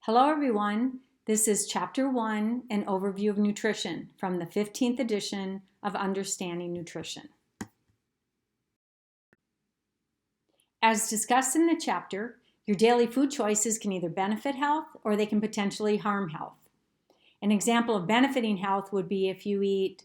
Hello everyone, this is Chapter 1, an overview of nutrition from the 15th edition of Understanding Nutrition. As discussed in the chapter, your daily food choices can either benefit health or they can potentially harm health. An example of benefiting health would be if you eat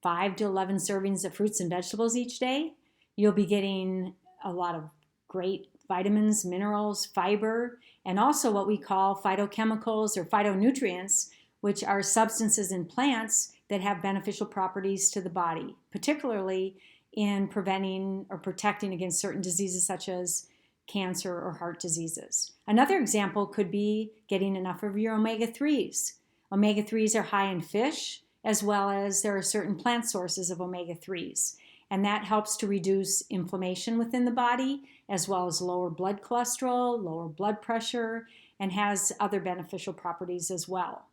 5 to 11 servings of fruits and vegetables each day, you'll be getting a lot of great vitamins, minerals, fiber, and also what we call phytochemicals or phytonutrients, which are substances in plants that have beneficial properties to the body, particularly in preventing or protecting against certain diseases such as cancer or heart diseases. Another example could be getting enough of your omega-3s. Omega-3s are high in fish, as well as there are certain plant sources of omega-3s. And that helps to reduce inflammation within the body, as well as lower blood cholesterol, lower blood pressure, and has other beneficial properties as well.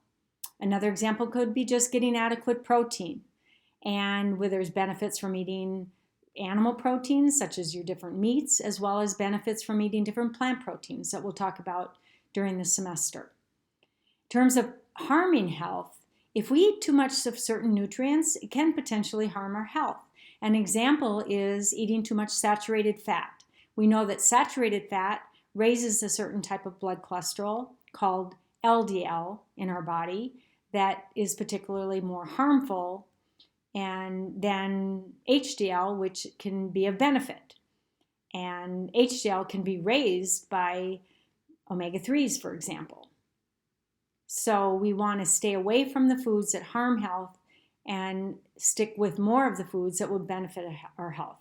Another example could be just getting adequate protein. And where there's benefits from eating animal proteins, such as your different meats, as well as benefits from eating different plant proteins that we'll talk about during the semester. In terms of harming health, if we eat too much of certain nutrients, it can potentially harm our health. An example is eating too much saturated fat. We know that saturated fat raises a certain type of blood cholesterol called LDL in our body that is particularly more harmful than HDL, which can be of benefit. And HDL can be raised by omega-3s, for example. So we want to stay away from the foods that harm health and stick with more of the foods that would benefit our health.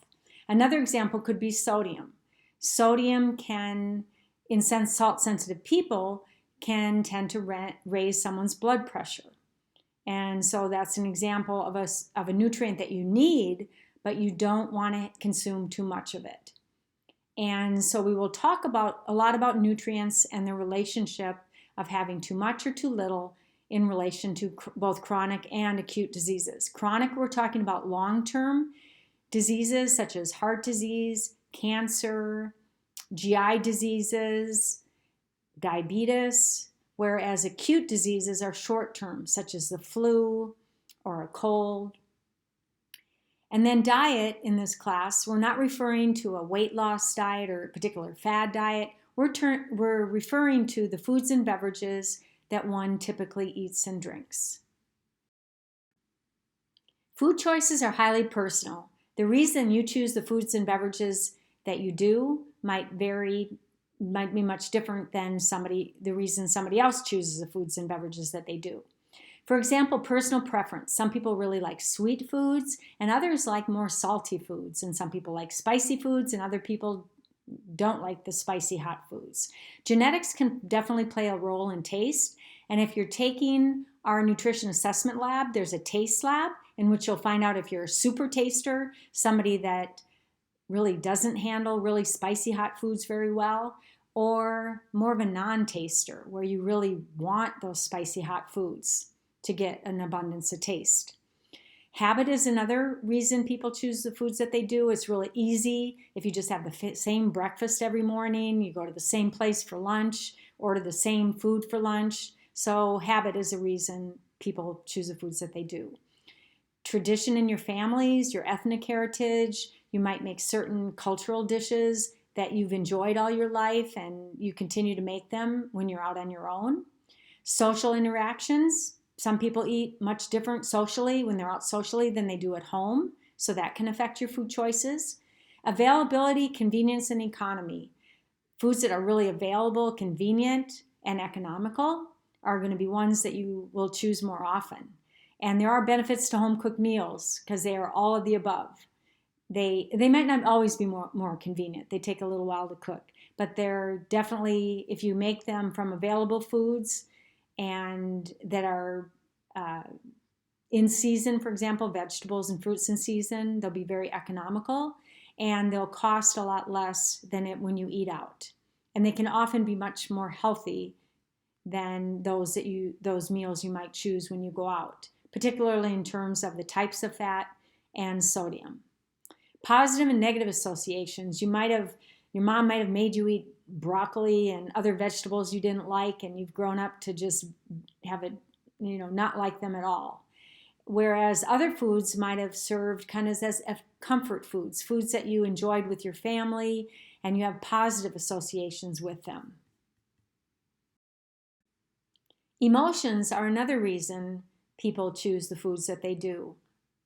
Another example could be sodium. Sodium can, in salt-sensitive people, can tend to raise someone's blood pressure. And so that's an example of a nutrient that you need, but you don't want to consume too much of it. And so we will talk a lot about nutrients and the relationship of having too much or too little in relation to both chronic and acute diseases. Chronic, we're talking about long-term diseases such as heart disease, cancer, GI diseases, diabetes, whereas acute diseases are short-term, such as the flu or a cold. And then diet in this class, we're not referring to a weight loss diet or a particular fad diet. We're referring to the foods and beverages that one typically eats and drinks. Food choices are highly personal. The reason you choose the foods and beverages that you do might be much different than the reason somebody else chooses the foods and beverages that they do. For example, personal preference. Some people really like sweet foods and others like more salty foods, and some people like spicy foods and other people don't like the spicy hot foods. Genetics can definitely play a role in taste, and if you're taking our nutrition assessment lab, there's a taste lab in which you'll find out if you're a super taster, somebody that really doesn't handle really spicy hot foods very well, or more of a non-taster where you really want those spicy hot foods to get an abundance of taste. Habit is another reason people choose the foods that they do. It's really easy. If you just have the same breakfast every morning, you go to the same place for lunch, order the same food for lunch. So habit is a reason people choose the foods that they do. Tradition in your families, your ethnic heritage, you might make certain cultural dishes that you've enjoyed all your life and you continue to make them when you're out on your own. Social interactions. Some people eat much different socially when they're out socially than they do at home, so that can affect your food choices. Availability, convenience, and economy. Foods that are really available, convenient, and economical are going to be ones that you will choose more often. And there are benefits to home-cooked meals because they are all of the above. They might not always be more convenient. They take a little while to cook, but they're definitely, if you make them from available foods, and that are in season, for example, vegetables and fruits in season, they'll be very economical and they'll cost a lot less than when you eat out. And they can often be much more healthy than those meals you might choose when you go out, particularly in terms of the types of fat and sodium. Positive and negative associations. Your mom might have made you eat broccoli and other vegetables you didn't like, and you've grown up to just have it, not like them at all. Whereas other foods might have served kind of as comfort foods, foods that you enjoyed with your family and you have positive associations with them. Emotions are another reason people choose the foods that they do.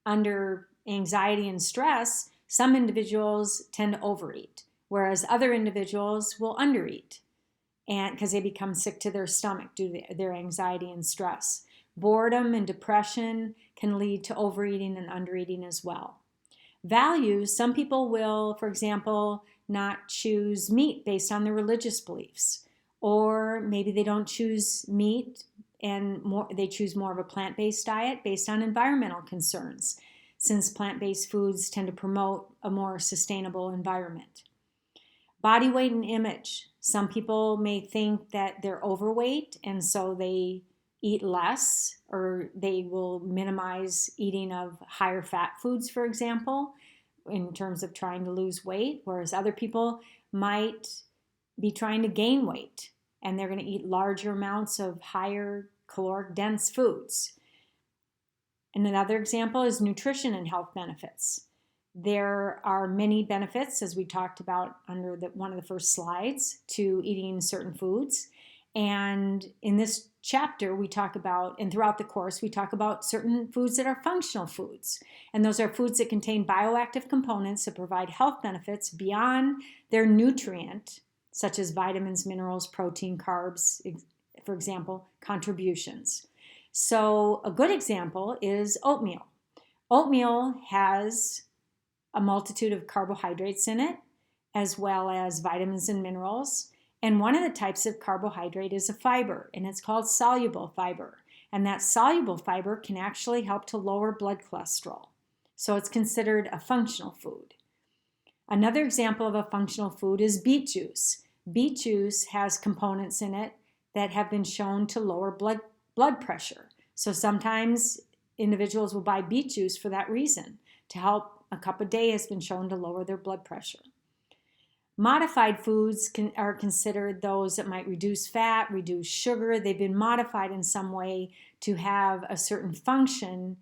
Under anxiety and stress, some individuals tend to overeat, whereas other individuals will undereat, and because they become sick to their stomach due to their anxiety and stress. Boredom and depression can lead to overeating and undereating as well. Values, some people will, for example, not choose meat based on their religious beliefs, or maybe they don't choose meat and they choose more of a plant-based diet based on environmental concerns, since plant-based foods tend to promote a more sustainable environment. Body weight and image. Some people may think that they're overweight and so they eat less, or they will minimize eating of higher fat foods, for example, in terms of trying to lose weight, whereas other people might be trying to gain weight and they're going to eat larger amounts of higher caloric dense foods. And another example is nutrition and health benefits. There are many benefits, as we talked about under one of the first slides, to eating certain foods. And in this chapter, we talk about, and throughout the course, we talk about certain foods that are functional foods. And those are foods that contain bioactive components that provide health benefits beyond their nutrient, such as vitamins, minerals, protein, carbs, for example, contributions. So a good example is oatmeal. Oatmeal has a multitude of carbohydrates in it, as well as vitamins and minerals. And one of the types of carbohydrate is a fiber, and it's called soluble fiber. And that soluble fiber can actually help to lower blood cholesterol. So it's considered a functional food. Another example of a functional food is beet juice. Beet juice has components in it that have been shown to lower blood pressure. So sometimes individuals will buy beet juice for that reason, to help. A cup a day has been shown to lower their blood pressure. Modified foods are considered those that might reduce fat, reduce sugar. They've been modified in some way to have a certain function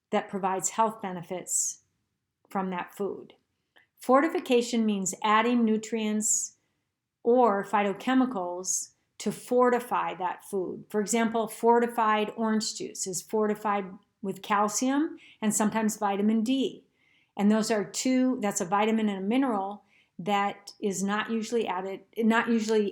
that provides health benefits from that food. Fortification means adding nutrients or phytochemicals to fortify that food. For example, fortified orange juice is fortified with calcium and sometimes vitamin D. And those are that's a vitamin and a mineral that is not usually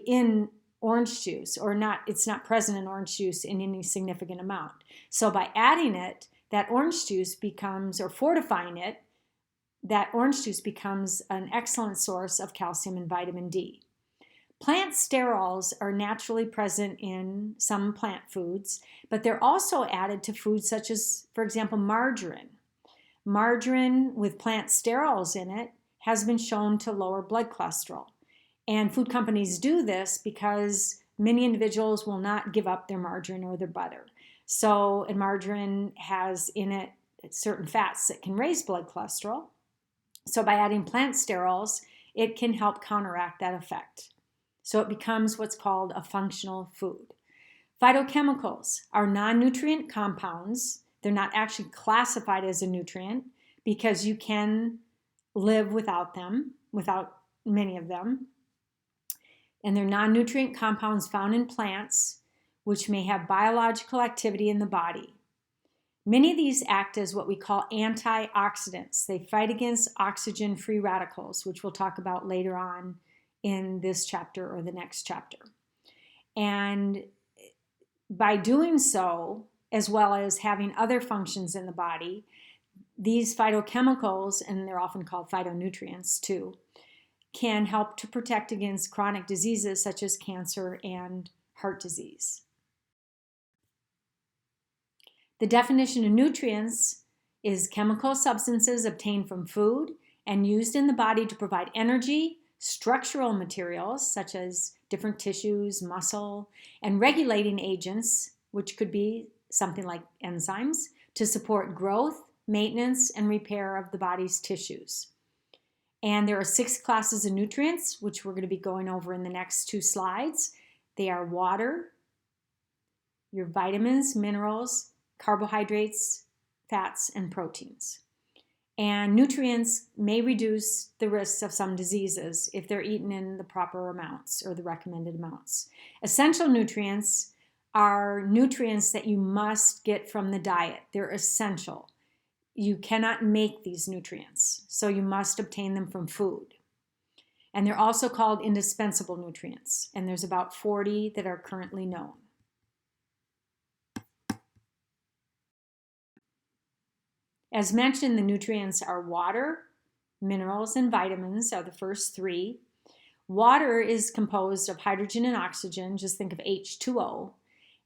in orange juice, or it's not present in orange juice in any significant amount. So by adding it, that orange juice becomes, or fortifying it, that orange juice becomes an excellent source of calcium and vitamin D. Plant sterols are naturally present in some plant foods, but they're also added to foods such as, for example, margarine. Margarine with plant sterols in it has been shown to lower blood cholesterol. And food companies do this because many individuals will not give up their margarine or their butter. So, and margarine has in it certain fats that can raise blood cholesterol. So by adding plant sterols, it can help counteract that effect. So it becomes what's called a functional food. Phytochemicals are non-nutrient compounds. They're not actually classified as a nutrient because you can live without them, without many of them. And they're non-nutrient compounds found in plants, which may have biological activity in the body. Many of these act as what we call antioxidants. They fight against oxygen-free radicals, which we'll talk about later on in this chapter or the next chapter. And by doing so, as well as having other functions in the body, these phytochemicals, and they're often called phytonutrients too, can help to protect against chronic diseases such as cancer and heart disease. The definition of nutrients is chemical substances obtained from food and used in the body to provide energy, structural materials such as different tissues, muscle, and regulating agents, which could be something like enzymes, to support growth, maintenance, and repair of the body's tissues. And there are 6 classes of nutrients, which we're going to be going over in the next 2 slides. They are water, your vitamins, minerals, carbohydrates, fats, and proteins. And nutrients may reduce the risks of some diseases if they're eaten in the proper amounts or the recommended amounts. Essential nutrients are nutrients that you must get from the diet. They're essential. You cannot make these nutrients, so you must obtain them from food. And they're also called indispensable nutrients, and there's about 40 that are currently known. As mentioned, the nutrients are water, minerals, and vitamins are the first 3. Water is composed of hydrogen and oxygen. Just think of H2O.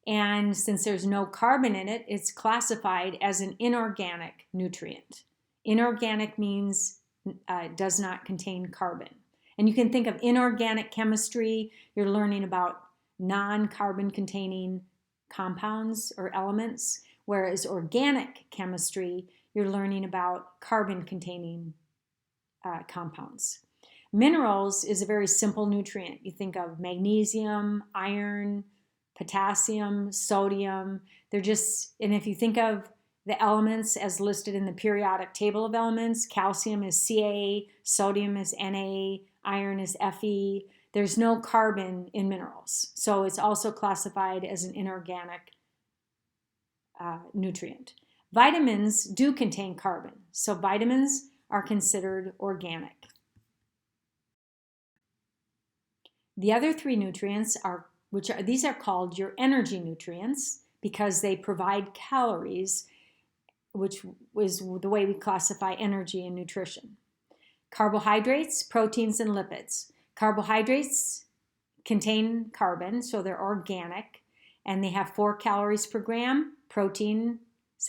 And since there's no carbon in it, it's classified as an inorganic nutrient. Inorganic means it does not contain carbon. And you can think of inorganic chemistry. You're learning about non-carbon containing compounds or elements, whereas organic chemistry, you're learning about carbon-containing compounds. Minerals is a very simple nutrient. You think of magnesium, iron, potassium, sodium. They're just, and if you think of the elements as listed in the periodic table of elements, calcium is Ca, sodium is Na, iron is Fe. There's no carbon in minerals. So it's also classified as an inorganic nutrient. Vitamins do contain carbon, so vitamins are considered organic. The other 3 nutrients are, these are called your energy nutrients because they provide calories, which is the way we classify energy and nutrition. Carbohydrates, proteins, and lipids. Carbohydrates contain carbon, so they're organic, and they have 4 calories per gram. Proteins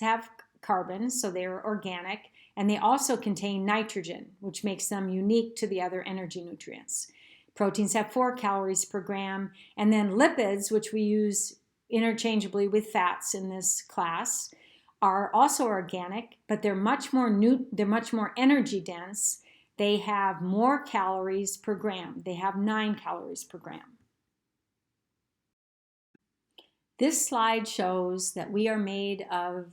have carbon, so they're organic, and they also contain nitrogen, which makes them unique to the other energy nutrients. Proteins have 4 calories per gram, and then lipids, which we use interchangeably with fats in this class, are also organic, but they're much more energy dense. They have more calories per gram. They have 9 calories per gram. This slide shows that we are made of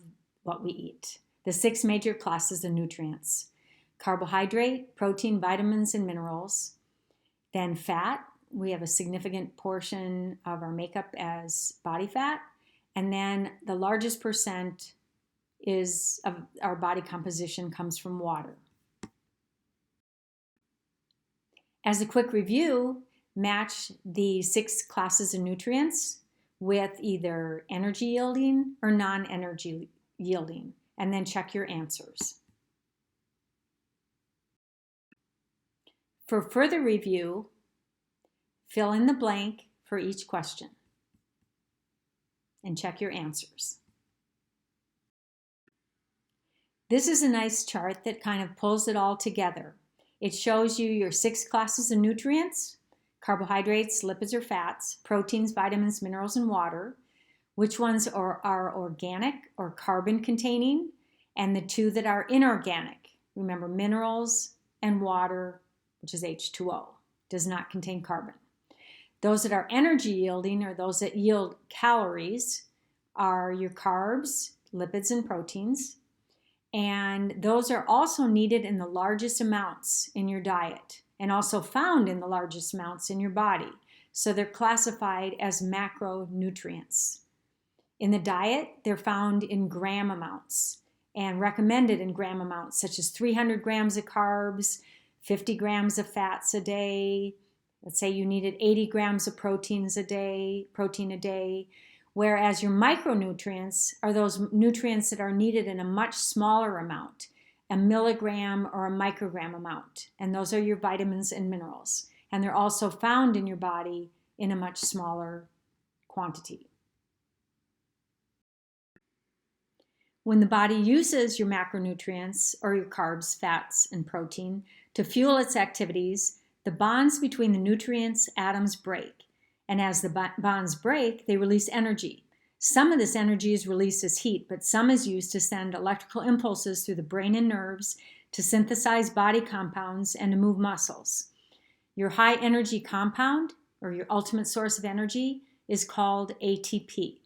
what we eat. The 6 major classes of nutrients: carbohydrate, protein, vitamins, and minerals. Then fat. We have a significant portion of our makeup as body fat. And then the largest percent of our body composition comes from water. As a quick review, match the 6 classes of nutrients with either energy yielding or non-energy yielding, and then check your answers. For further review, fill in the blank for each question and check your answers. This is a nice chart that kind of pulls it all together. It shows you your 6 classes of nutrients: carbohydrates, lipids or fats, proteins, vitamins, minerals, and water, which ones are organic or carbon containing, and the 2 that are inorganic. Remember, minerals and water, which is H2O, does not contain carbon. Those that are energy yielding, or those that yield calories, are your carbs, lipids, and proteins. And those are also needed in the largest amounts in your diet and also found in the largest amounts in your body. So they're classified as macronutrients. In the diet, they're found in gram amounts and recommended in gram amounts, such as 300 grams of carbs, 50 grams of fats a day. Let's say you needed 80 grams of protein a day, whereas your micronutrients are those nutrients that are needed in a much smaller amount, a milligram or a microgram amount, and those are your vitamins and minerals. And they're also found in your body in a much smaller quantity. When the body uses your macronutrients, or your carbs, fats, and protein, to fuel its activities, the bonds between the nutrients atoms break. And as the bonds break, they release energy. Some of this energy is released as heat, but some is used to send electrical impulses through the brain and nerves to synthesize body compounds and to move muscles. Your high energy compound, or your ultimate source of energy, is called ATP.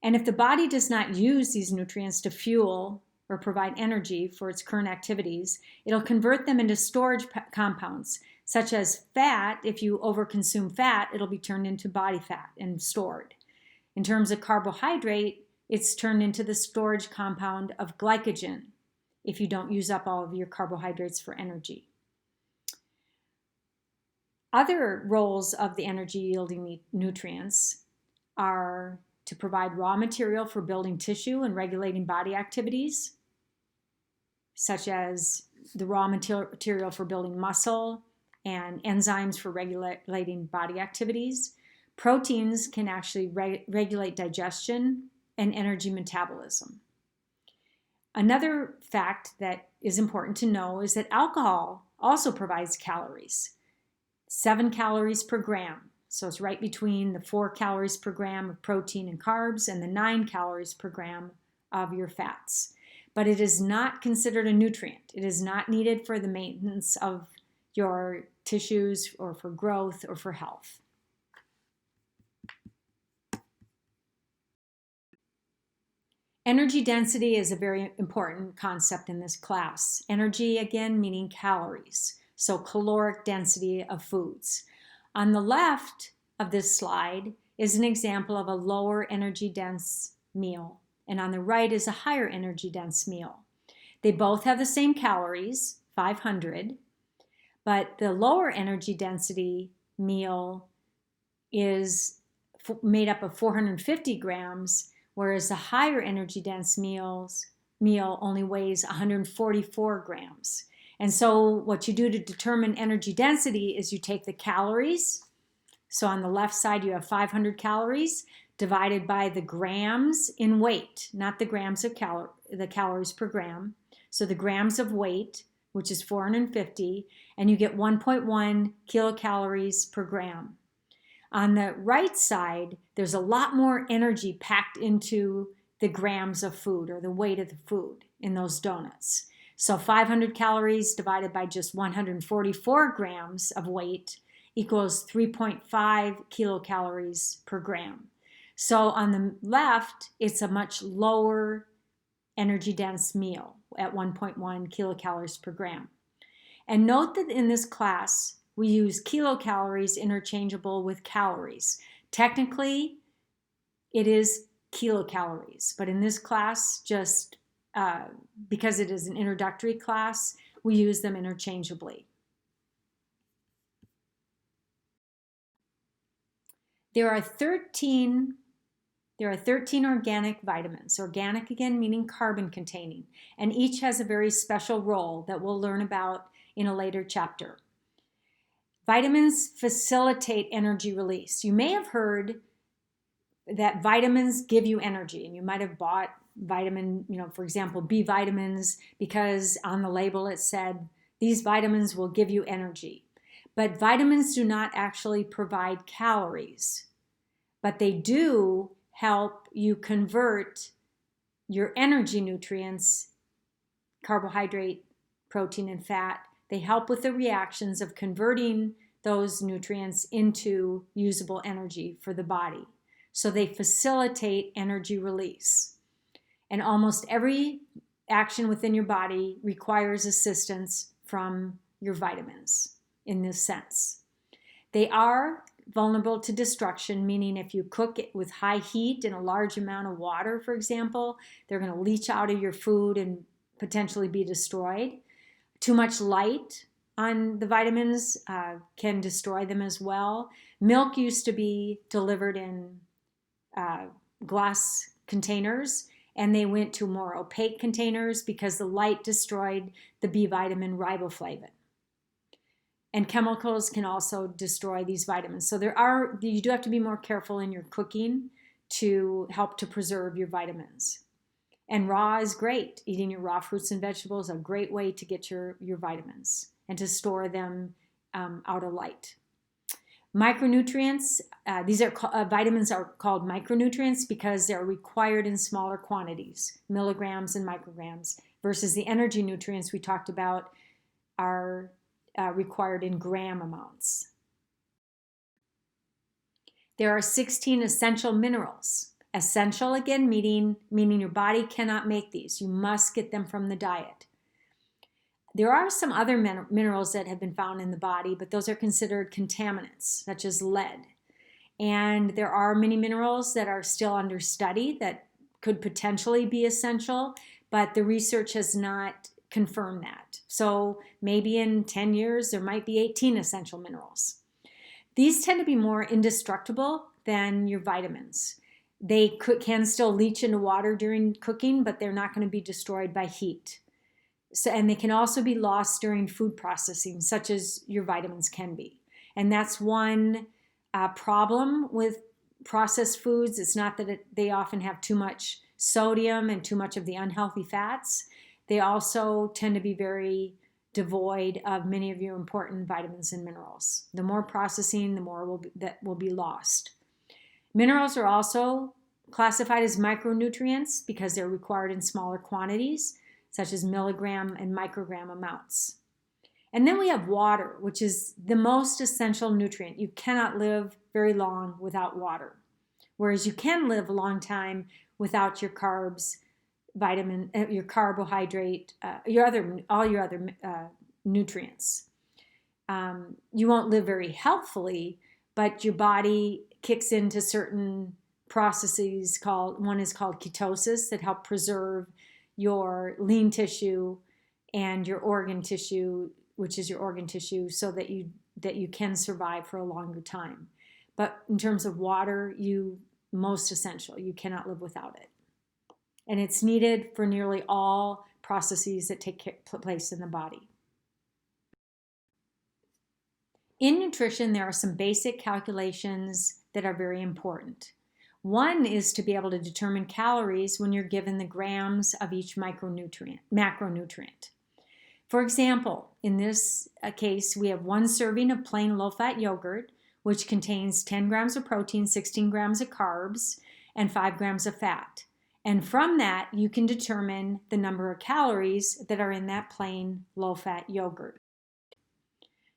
And if the body does not use these nutrients to fuel or provide energy for its current activities, it'll convert them into storage compounds, such as fat. If you overconsume fat, it'll be turned into body fat and stored. In terms of carbohydrate, it's turned into the storage compound of glycogen if you don't use up all of your carbohydrates for energy. Other roles of the energy-yielding nutrients are to provide raw material for building tissue and regulating body activities, such as the raw material for building muscle and enzymes for regulating body activities. Proteins can actually regulate digestion and energy metabolism. Another fact that is important to know is that alcohol also provides calories, 7 calories per gram. So it's right between the 4 calories per gram of protein and carbs and the 9 calories per gram of your fats. But it is not considered a nutrient. It is not needed for the maintenance of your tissues or for growth or for health. Energy density is a very important concept in this class. Energy, again, meaning calories. So caloric density of foods. On the left of this slide is an example of a lower energy dense meal, and on the right is a higher energy dense meal. They both have the same calories, 500, but the lower energy density meal is made up of 450 grams, whereas the higher energy dense meal only weighs 144 grams. And so what you do to determine energy density is you take the calories. So on the left side, you have 500 calories divided by the grams in weight, not the grams of the calories per gram. So the grams of weight, which is 450, and you get 1.1 kilocalories per gram. On the right side, there's a lot more energy packed into the grams of food or the weight of the food in those donuts. So 500 calories divided by just 144 grams of weight equals 3.5 kilocalories per gram. So on the left, it's a much lower energy dense meal at 1.1 kilocalories per gram. And note that in this class, we use kilocalories interchangeable with calories. Technically, it is kilocalories, but in this class, just because it is an introductory class, we use them interchangeably. There are 13 organic vitamins. Organic, again, meaning carbon containing, and each has a very special role that we'll learn about in a later chapter. Vitamins facilitate energy release. You may have heard that vitamins give you energy, and you might have bought vitamin, for example, B vitamins, because on the label it said, these vitamins will give you energy. But vitamins do not actually provide calories, but they do help you convert your energy nutrients, carbohydrate, protein, and fat. They help with the reactions of converting those nutrients into usable energy for the body. So they facilitate energy release. And almost every action within your body requires assistance from your vitamins in this sense. They are vulnerable to destruction, meaning if you cook it with high heat and a large amount of water, for example, they're going to leach out of your food and potentially be destroyed. Too much light on the vitamins can destroy them as well. Milk used to be delivered in glass containers, and they went to more opaque containers because the light destroyed the B vitamin riboflavin. And chemicals can also destroy these vitamins. So you do have to be more careful in your cooking to help to preserve your vitamins. And raw is great. Eating your raw fruits and vegetables is a great way to get your vitamins and to store them out of light. Micronutrients, vitamins are called micronutrients because they're required in smaller quantities, milligrams and micrograms. versus the energy nutrients we talked about are required in gram amounts. There are 16 essential minerals. Essential, again, meaning your body cannot make these. You must get them from the diet. There are some other minerals that have been found in the body, but those are considered contaminants, such as lead. And there are many minerals that are still under study that could potentially be essential, but the research has not confirmed that. So maybe in 10 years, there might be 18 essential minerals. These tend to be more indestructible than your vitamins. They can still leach into water during cooking, but they're not going to be destroyed by heat. So, and they can also be lost during food processing, such as your vitamins can be. And that's one problem with processed foods. It's not that they often have too much sodium and too much of the unhealthy fats. They also tend to be very devoid of many of your important vitamins and minerals. The more processing, the more that will be lost. Minerals are also classified as micronutrients because they're required in smaller quantities, such as milligram and microgram amounts. And then we have water, which is the most essential nutrient. You cannot live very long without water, whereas you can live a long time without your carbs, your carbohydrate, all your other nutrients. You won't live very healthfully, but your body kicks into certain processes one is called ketosis that help preserve your lean tissue and your organ tissue, which is your organ tissue, so that you can survive for a longer time. But in terms of water, most essential. You cannot live without it. And it's needed for nearly all processes that take place in the body. In nutrition, there are some basic calculations that are very important. One is to be able to determine calories when you're given the grams of each macronutrient. For example, in this case, we have 1 serving of plain low-fat yogurt, which contains 10 grams of protein, 16 grams of carbs, and 5 grams of fat. And from that, you can determine the number of calories that are in that plain low-fat yogurt.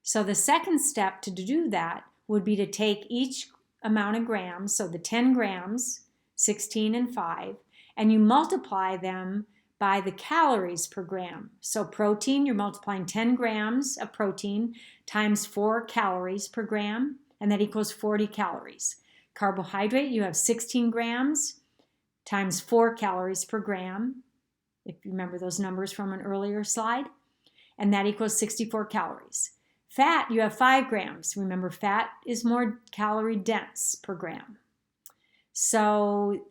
So the second step to do that would be to take each amount of grams, so the 10 grams, 16 and 5, and you multiply them by the calories per gram. So protein, you're multiplying 10 grams of protein times 4 calories per gram, and that equals 40 calories. Carbohydrate, you have 16 grams times 4 calories per gram, if you remember those numbers from an earlier slide, and that equals 64 calories. Fat, you have 5 grams. Remember, fat is more calorie dense per gram. So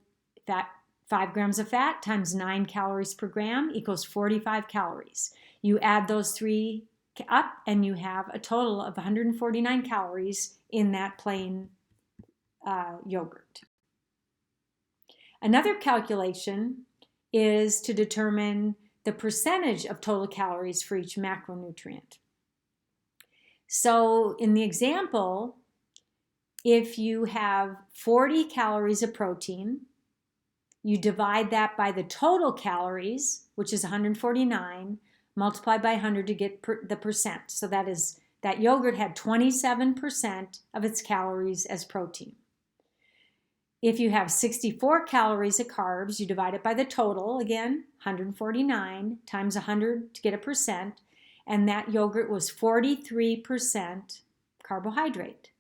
5 grams of fat times 9 calories per gram equals 45 calories. You add those 3 up and you have a total of 149 calories in that plain yogurt. Another calculation is to determine the percentage of total calories for each macronutrient. So in the example, if you have 40 calories of protein, you divide that by the total calories, which is 149, multiply by 100 to get the percent. So that yogurt had 27% of its calories as protein. If you have 64 calories of carbs, you divide it by the total, again, 149 times 100 to get a percent, and that yogurt was 43% carbohydrate.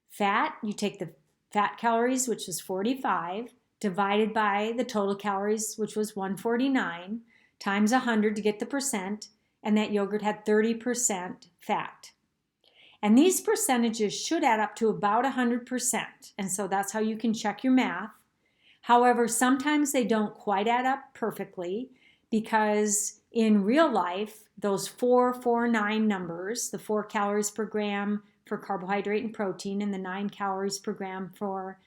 Fat, you take the fat calories, which was 45, divided by the total calories, which was 149, times 100 to get the percent, and that yogurt had 30% fat. And these percentages should add up to about 100%, and so that's how you can check your math. However, sometimes they don't quite add up perfectly because in real life, those 449 numbers, the 4 calories per gram for carbohydrate and protein and the 9 calories per gram for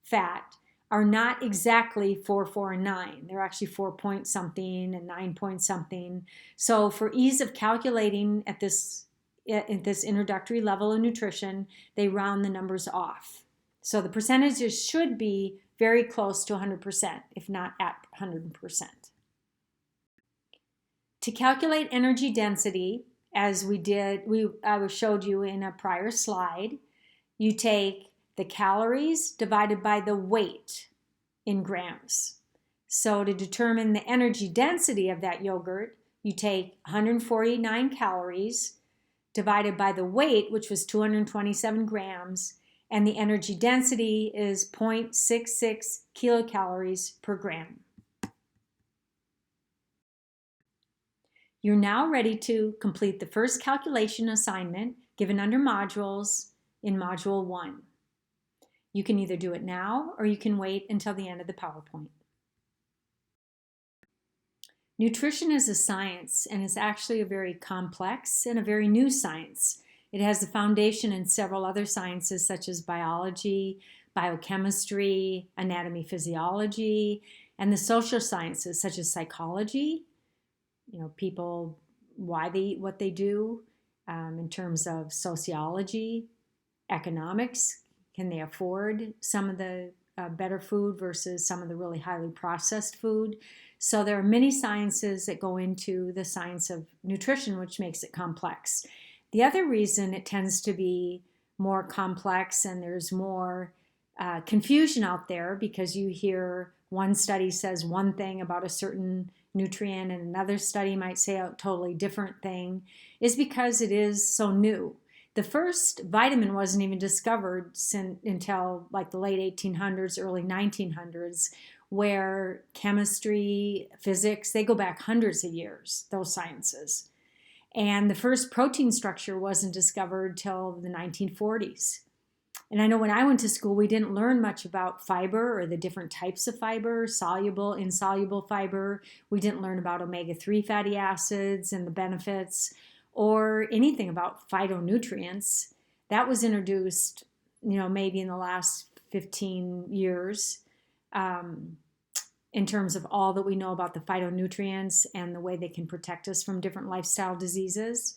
fat, are not exactly 4, 4, and 9. They're actually 4 point something and 9 point something. So for ease of calculating at this introductory level of nutrition, they round the numbers off. So the percentages should be very close to 100%, if not at 100%. To calculate energy density, as I showed you in a prior slide, you take the calories divided by the weight in grams. So to determine the energy density of that yogurt, you take 149 calories divided by the weight, which was 227 grams, and the energy density is 0.66 kilocalories per gram. You're now ready to complete the first calculation assignment given under modules in Module 1. You can either do it now or you can wait until the end of the PowerPoint. Nutrition is a science, and it's actually a very complex and a very new science. It has a foundation in several other sciences such as biology, biochemistry, anatomy, physiology, and the social sciences such as psychology, people, what they do, in terms of sociology, economics, can they afford some of the better food versus some of the really highly processed food. So there are many sciences that go into the science of nutrition, which makes it complex. The other reason it tends to be more complex and there's more confusion out there, because you hear one study says one thing about a certain nutrient and another study might say a totally different thing, is because it is so new. The first vitamin wasn't even discovered until like the late 1800s, early 1900s, where chemistry, physics, they go back hundreds of years, those sciences. And the first protein structure wasn't discovered till the 1940s. And I know when I went to school, we didn't learn much about fiber or the different types of fiber, soluble, insoluble fiber. We didn't learn about omega-3 fatty acids and the benefits, or anything about phytonutrients. That was introduced, maybe in the last 15 years, in terms of all that we know about the phytonutrients and the way they can protect us from different lifestyle diseases.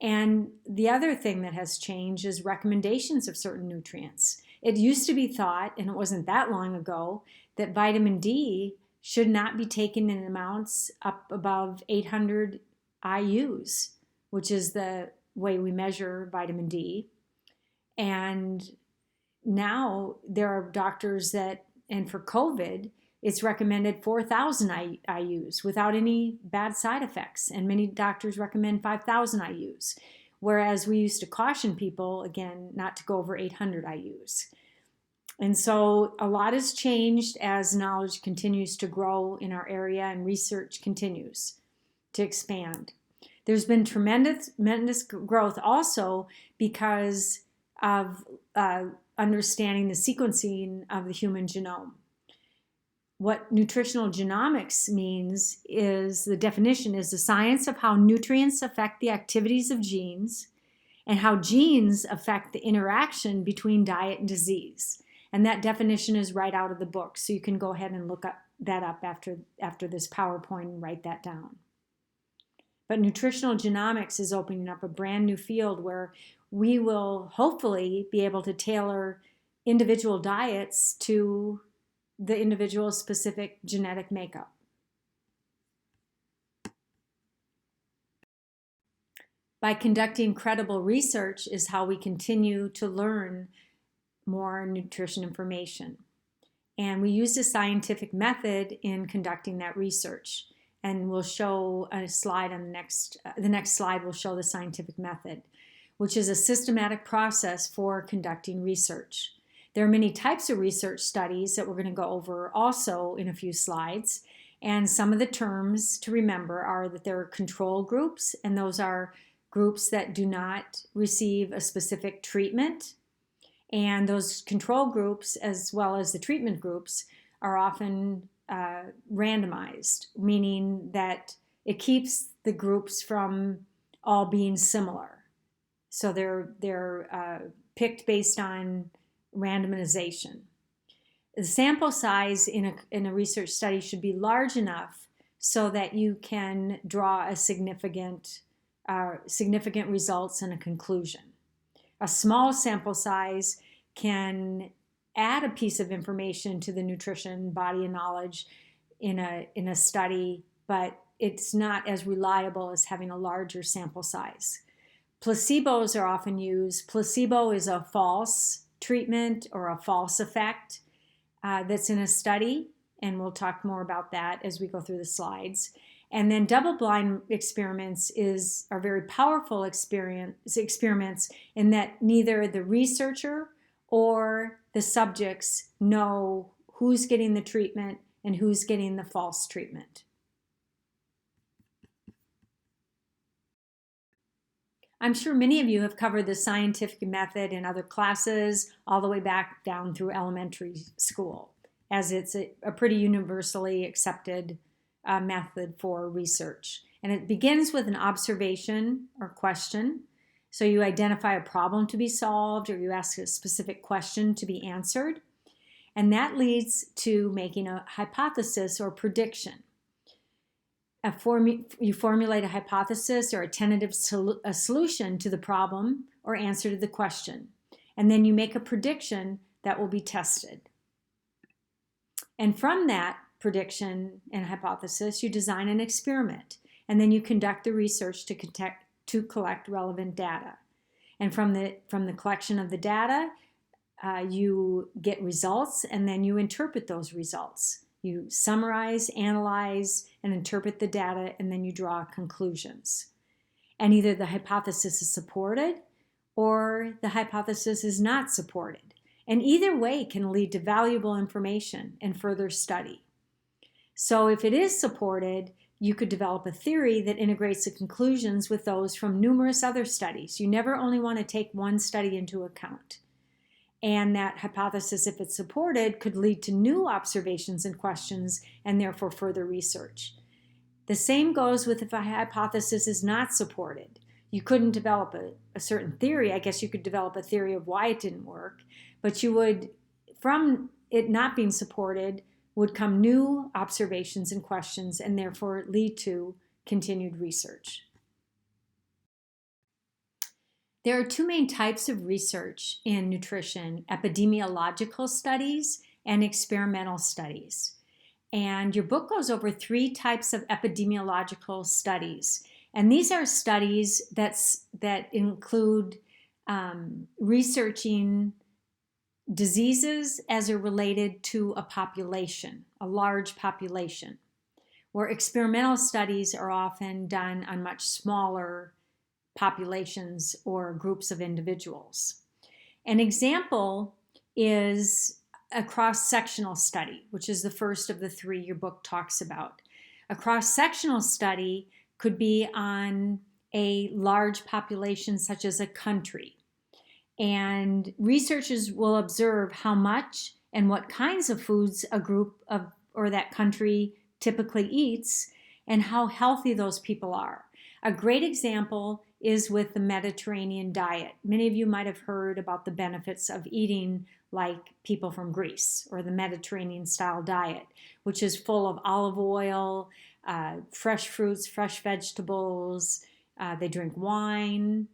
And the other thing that has changed is recommendations of certain nutrients. It used to be thought, and it wasn't that long ago, that vitamin D should not be taken in amounts up above 800 IUs, which is the way we measure vitamin D. And now there are doctors and for COVID, it's recommended 4,000 IUs without any bad side effects. And many doctors recommend 5,000 IUs, whereas we used to caution people, again, not to go over 800 IUs. And so a lot has changed as knowledge continues to grow in our area and research continues to expand. There's been tremendous growth also because of understanding the sequencing of the human genome. What nutritional genomics means is, the definition is the science of how nutrients affect the activities of genes and how genes affect the interaction between diet and disease. And that definition is right out of the book. So you can go ahead and look that up after this PowerPoint and write that down. But nutritional genomics is opening up a brand new field where we will hopefully be able to tailor individual diets to the individual specific genetic makeup. By conducting credible research is how we continue to learn more nutrition information. And we use a scientific method in conducting that research. And we'll show a slide on the next slide will show the scientific method, which is a systematic process for conducting research. There are many types of research studies that we're going to go over also in a few slides. And some of the terms to remember are that there are control groups, and those are groups that do not receive a specific treatment. And those control groups, as well as the treatment groups, are often randomized, meaning that it keeps the groups from all being similar. So they're picked based on randomization. The sample size in a research study should be large enough so that you can draw a significant results and a conclusion. A small sample size can add a piece of information to the nutrition body of knowledge in a study, but it's not as reliable as having a larger sample size. Placebos are often used. Placebo is a false treatment or a false effect that's in a study, and we'll talk more about that as we go through the slides. And then double-blind experiments are very powerful experiments in that neither the researcher or the subjects know who's getting the treatment and who's getting the false treatment. I'm sure many of you have covered the scientific method in other classes all the way back down through elementary school, as it's a pretty universally accepted method for research. And it begins with an observation or question. So you identify a problem to be solved, or you ask a specific question to be answered. And that leads to making a hypothesis or prediction. You formulate a hypothesis or a tentative solution to the problem or answer to the question. And then you make a prediction that will be tested. And from that prediction and hypothesis, you design an experiment. And then you conduct the research to collect relevant data. And from the collection of the data, you get results, and then you interpret those results. You summarize, analyze, and interpret the data, and then you draw conclusions. And either the hypothesis is supported or the hypothesis is not supported. And either way can lead to valuable information and further study. So if it is supported, you could develop a theory that integrates the conclusions with those from numerous other studies. You never only want to take one study into account. And that hypothesis, if it's supported, could lead to new observations and questions, and therefore further research. The same goes with if a hypothesis is not supported. You couldn't develop a certain theory. I guess you could develop a theory of why it didn't work, but you would, from it not being supported, would come new observations and questions, and therefore lead to continued research. There are two main types of research in nutrition: epidemiological studies and experimental studies. And your book goes over three types of epidemiological studies. And these are studies that include researching diseases as are related to a population, a large population, where experimental studies are often done on much smaller populations or groups of individuals. An example is a cross-sectional study, which is the first of the three your book talks about. A cross-sectional study could be on a large population such as a country. And researchers will observe how much and what kinds of foods a group of or that country typically eats and how healthy those people are. A great example is with the Mediterranean diet. Many of you might have heard about the benefits of eating like people from Greece, or the Mediterranean style diet, which is full of olive oil, fresh fruits, fresh vegetables. They drink wine,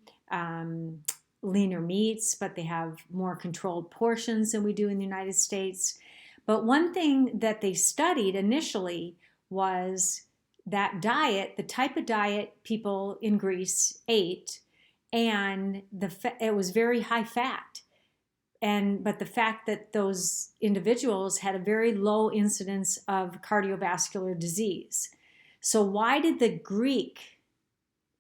leaner meats, but they have more controlled portions than we do in the United States. But one thing that they studied initially was that diet, the type of diet people in Greece ate, and it was very high fat. But the fact that those individuals had a very low incidence of cardiovascular disease. So why did the Greek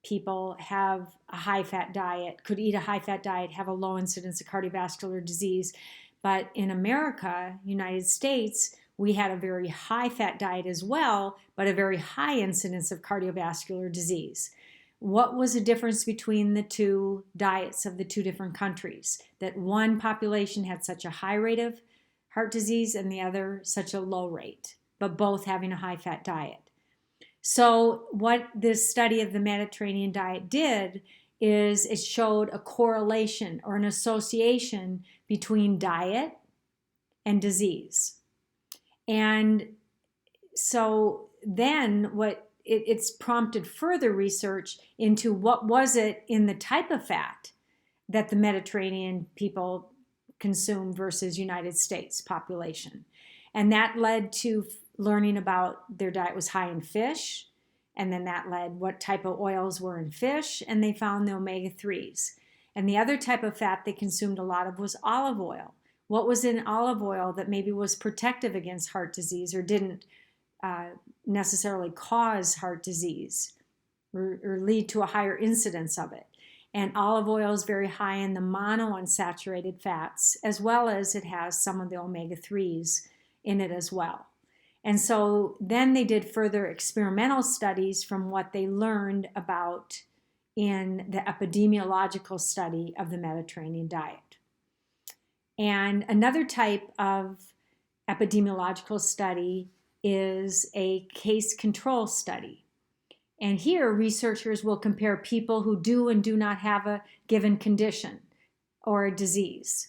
people have a high-fat diet, could eat a high-fat diet, have a low incidence of cardiovascular disease? But in America, United States, we had a very high-fat diet as well, but a very high incidence of cardiovascular disease. What was the difference between the two diets of the two different countries? That one population had such a high rate of heart disease and the other such a low rate, but both having a high-fat diet. So what this study of the Mediterranean diet did is it showed a correlation or an association between diet and disease. And so then it's prompted further research into what was it in the type of fat that the Mediterranean people consumed versus United States population. And that led to learning about their diet was high in fish, And then that led what type of oils were in fish, and they found the omega-3s. And the other type of fat they consumed a lot of was olive oil. What was in olive oil that maybe was protective against heart disease or didn't necessarily cause heart disease or lead to a higher incidence of it? And olive oil is very high in the monounsaturated fats, as well as it has some of the omega-3s in it as well. And so then they did further experimental studies from what they learned about in the epidemiological study of the Mediterranean diet. And another type of epidemiological study is a case control study. And here, researchers will compare people who do and do not have a given condition or a disease.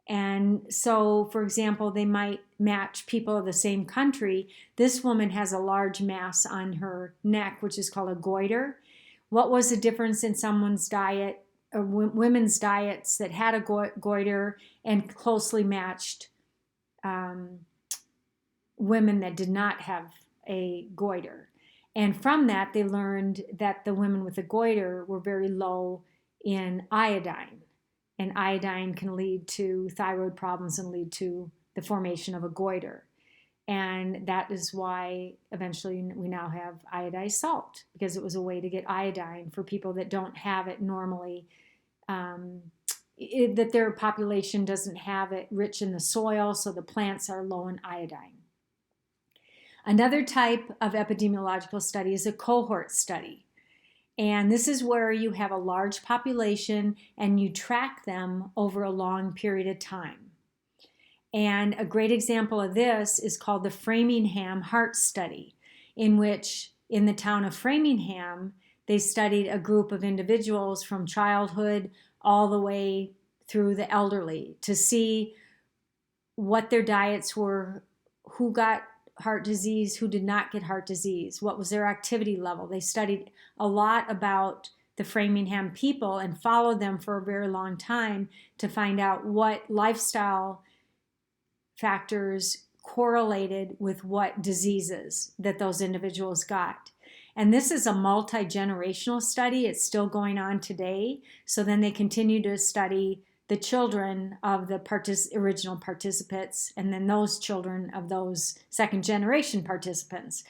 And so, for example, they might match people of the same country. This woman has a large mass on her neck, which is called a goiter. What was the difference in someone's diet, or women's diets that had a goiter and closely matched women that did not have a goiter? And from that, they learned that the women with a goiter were very low in iodine. And iodine can lead to thyroid problems and lead to the formation of a goiter. And that is wthat eventually we now have iodized salt, because it was a way to get iodine for people that don't have it normally, that their population doesn't have it rich in the soil, so the plants are low in iodine. Another type of epidemiological study is a cohort study. And this is where you have a large population and you track them over a long period of time. And a great example of this is called the Framingham Heart Study, in which in the town of Framingham, they studied a group of individuals from childhood all the way through the elderly to see what their diets were, who got heart disease, who did not get heart disease, what was their activity level. They studied a lot about the Framingham people and followed them for a very long time to find out what lifestyle factors correlated with what diseases that those individuals got. And this is a multi-generational study. It's still going on today. So then they continue to study the children of the original participants, and then those children of those second generation participants.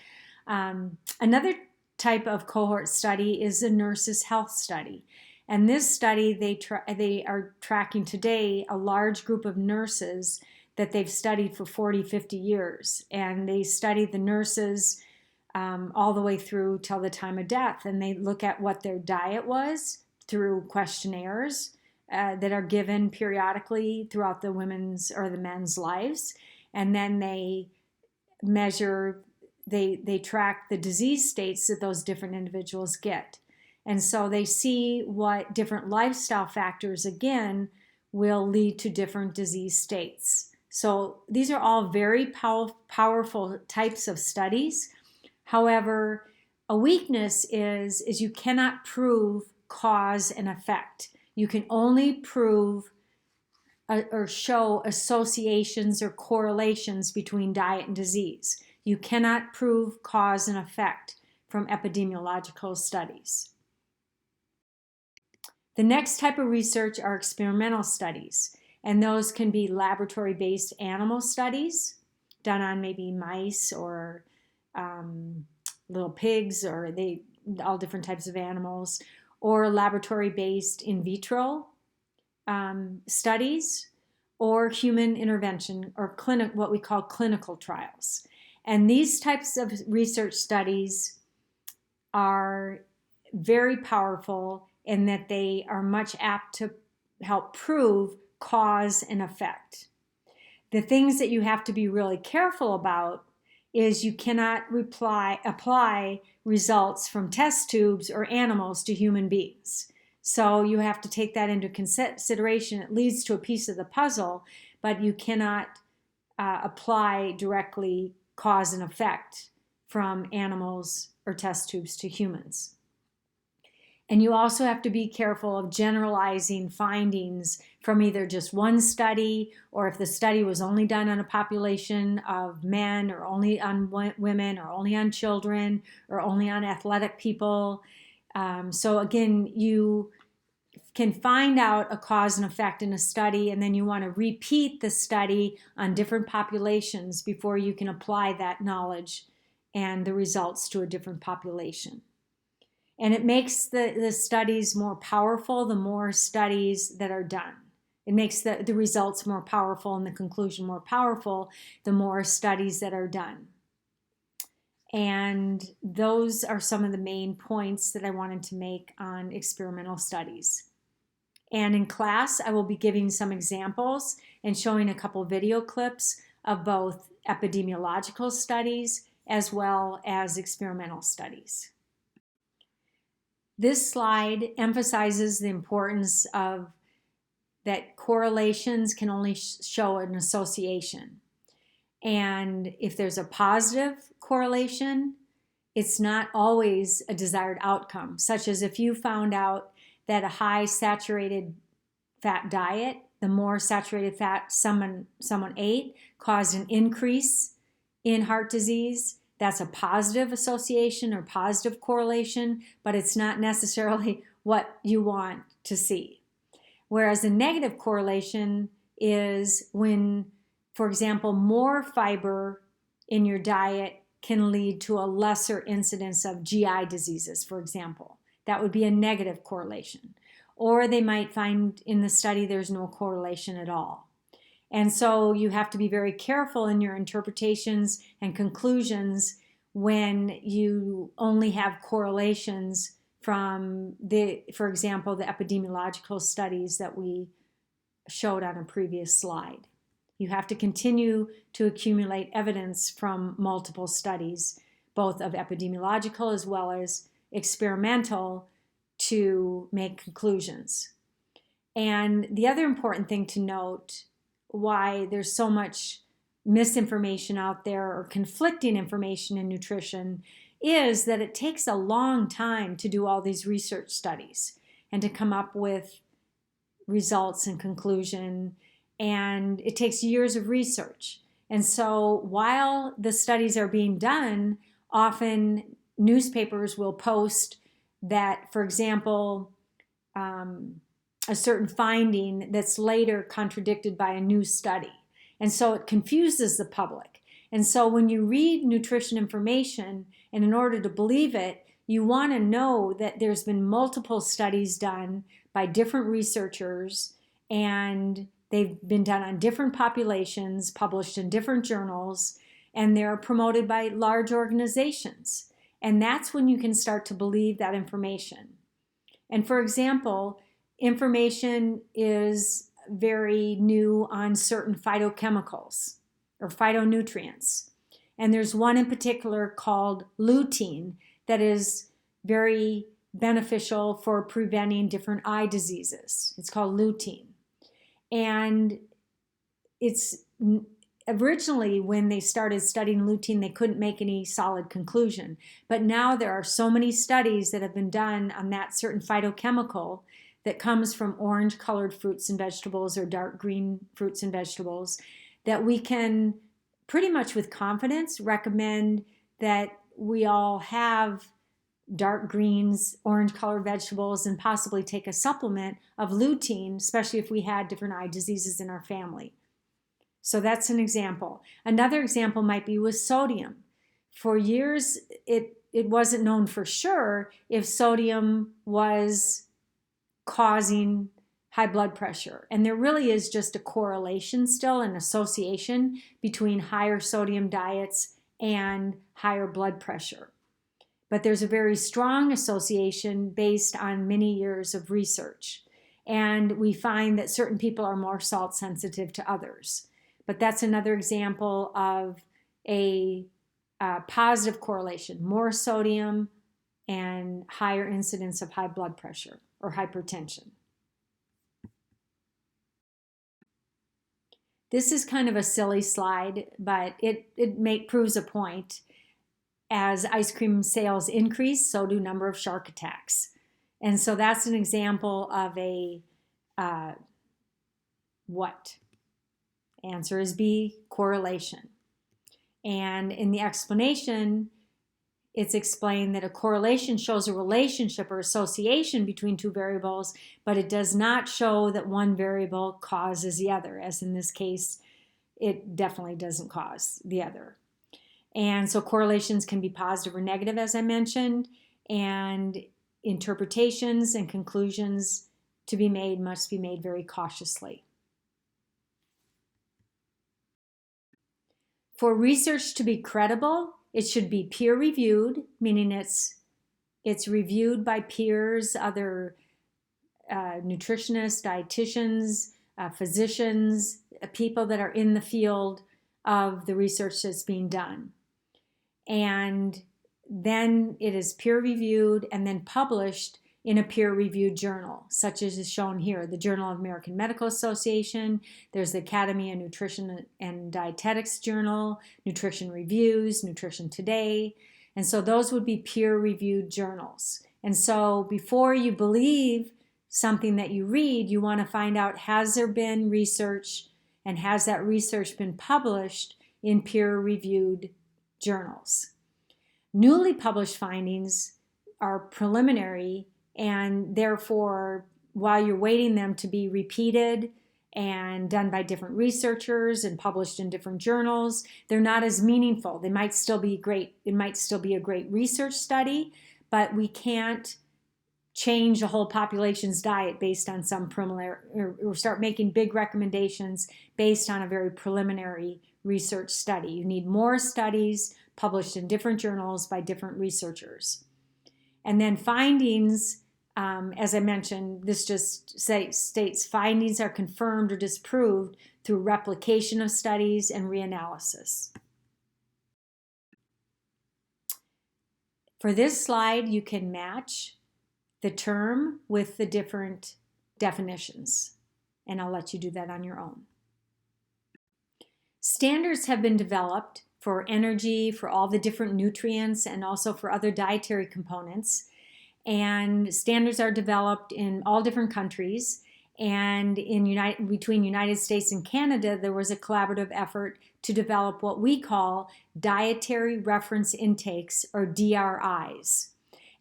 Another type of cohort study is a nurses' health study. And this study, they are tracking today a large group of nurses that they've studied for 40, 50 years. And they study the nurses all the way through till the time of death. And they look at what their diet was through questionnaires that are given periodically throughout the women's or the men's lives. And then they measure, they track the disease states that those different individuals get. And so they see what different lifestyle factors, again, will lead to different disease states. So these are all very powerful types of studies. However, a weakness is you cannot prove cause and effect. You can only prove or show associations or correlations between diet and disease. You cannot prove cause and effect from epidemiological studies. The next type of research are experimental studies, and those can be laboratory-based animal studies done on maybe mice or little pigs, or all different types of animals, or laboratory-based in vitro studies, or human intervention, or what we call clinical trials. And these types of research studies are very powerful in that they are much apt to help prove cause and effect. The things that you have to be really careful about is you cannot apply results from test tubes or animals to human beings. So you have to take that into consideration. It leads to a piece of the puzzle, but you cannot apply directly cause and effect from animals or test tubes to humans. And you also have to be careful of generalizing findings from either just one study, or if the study was only done on a population of men, or only on women, or only on children, or only on athletic people. So again, you can find out a cause and effect in a study, and then you want to repeat the study on different populations before you can apply that knowledge and the results to a different population. And it makes the studies more powerful the more studies that are done. It makes the results more powerful and the conclusion more powerful the more studies that are done. And those are some of the main points that I wanted to make on experimental studies. And in class, I will be giving some examples and showing a couple video clips of both epidemiological studies as well as experimental studies. This slide emphasizes the importance of that correlations can only show an association. And if there's a positive correlation, it's not always a desired outcome, such as if you found out that a high saturated fat diet, the more saturated fat someone ate, caused an increase in heart disease. That's a positive association or positive correlation, but it's not necessarily what you want to see. Whereas a negative correlation is when, for example, more fiber in your diet can lead to a lesser incidence of GI diseases, for example. That would be a negative correlation. Or they might find in the study there's no correlation at all. And so you have to be very careful in your interpretations and conclusions when you only have correlations from for example, the epidemiological studies that we showed on a previous slide. You have to continue to accumulate evidence from multiple studies, both of epidemiological as well as experimental, to make conclusions. And the other important thing to note, why there's so much misinformation out there or conflicting information in nutrition, is that it takes a long time to do all these research studies and to come up with results and conclusion, and it takes years of research. And so while the studies are being done, often newspapers will post that, for example, a certain finding that's later contradicted by a new study. And so it confuses the public. And so when you read nutrition information, and in order to believe it, you want to know that there's been multiple studies done by different researchers, and they've been done on different populations, published in different journals, and they're promoted by large organizations. And that's when you can start to believe that information. And for example, information is very new on certain phytochemicals or phytonutrients. And there's one in particular called lutein that is very beneficial for preventing different eye diseases. It's called lutein. And it's originally, when they started studying lutein, they couldn't make any solid conclusion. But now there are so many studies that have been done on that certain phytochemical that comes from orange-colored fruits and vegetables or dark green fruits and vegetables, that we can pretty much with confidence recommend that we all have dark greens, orange-colored vegetables, and possibly take a supplement of lutein, especially if we had different eye diseases in our family. So that's an example. Another example might be with sodium. For years, it wasn't known for sure if sodium was causing high blood pressure. And there really is just a correlation still, an association between higher sodium diets and higher blood pressure. But there's a very strong association based on many years of research. And we find that certain people are more salt sensitive to others. But that's another example of a positive correlation, more sodium and higher incidence of high blood pressure or hypertension. This is kind of a silly slide, but it proves a point. As ice cream sales increase, so do number of shark attacks. And so that's an example of a what? Answer is B, correlation. And in the explanation, it's explained that a correlation shows a relationship or association between two variables, but it does not show that one variable causes the other, as in this case, it definitely doesn't cause the other. And so correlations can be positive or negative, as I mentioned, and interpretations and conclusions to be made must be made very cautiously. For research to be credible, it should be peer-reviewed, meaning it's reviewed by peers, other nutritionists, dietitians, physicians, people that are in the field of the research that's being done. And then it is peer-reviewed and then published in a peer-reviewed journal, such as is shown here, the Journal of American Medical Association, there's the Academy of Nutrition and Dietetics Journal, Nutrition Reviews, Nutrition Today, and so those would be peer-reviewed journals. And so before you believe something that you read, you want to find out, has there been research and has that research been published in peer-reviewed journals? Newly published findings are preliminary, and therefore, while you're waiting them to be repeated and done by different researchers and published in different journals, they're not as meaningful. They might still be great. It might still be a great research study, but we can't change the whole population's diet based on some preliminary, or start making big recommendations based on a very preliminary research study. You need more studies published in different journals by different researchers. And then findings, as I mentioned, this just states findings are confirmed or disproved through replication of studies and reanalysis. For this slide, you can match the term with the different definitions, and I'll let you do that on your own. Standards have been developed for energy, for all the different nutrients, and also for other dietary components. And standards are developed in all different countries. And between United States and Canada, there was a collaborative effort to develop what we call dietary reference intakes, or DRIs.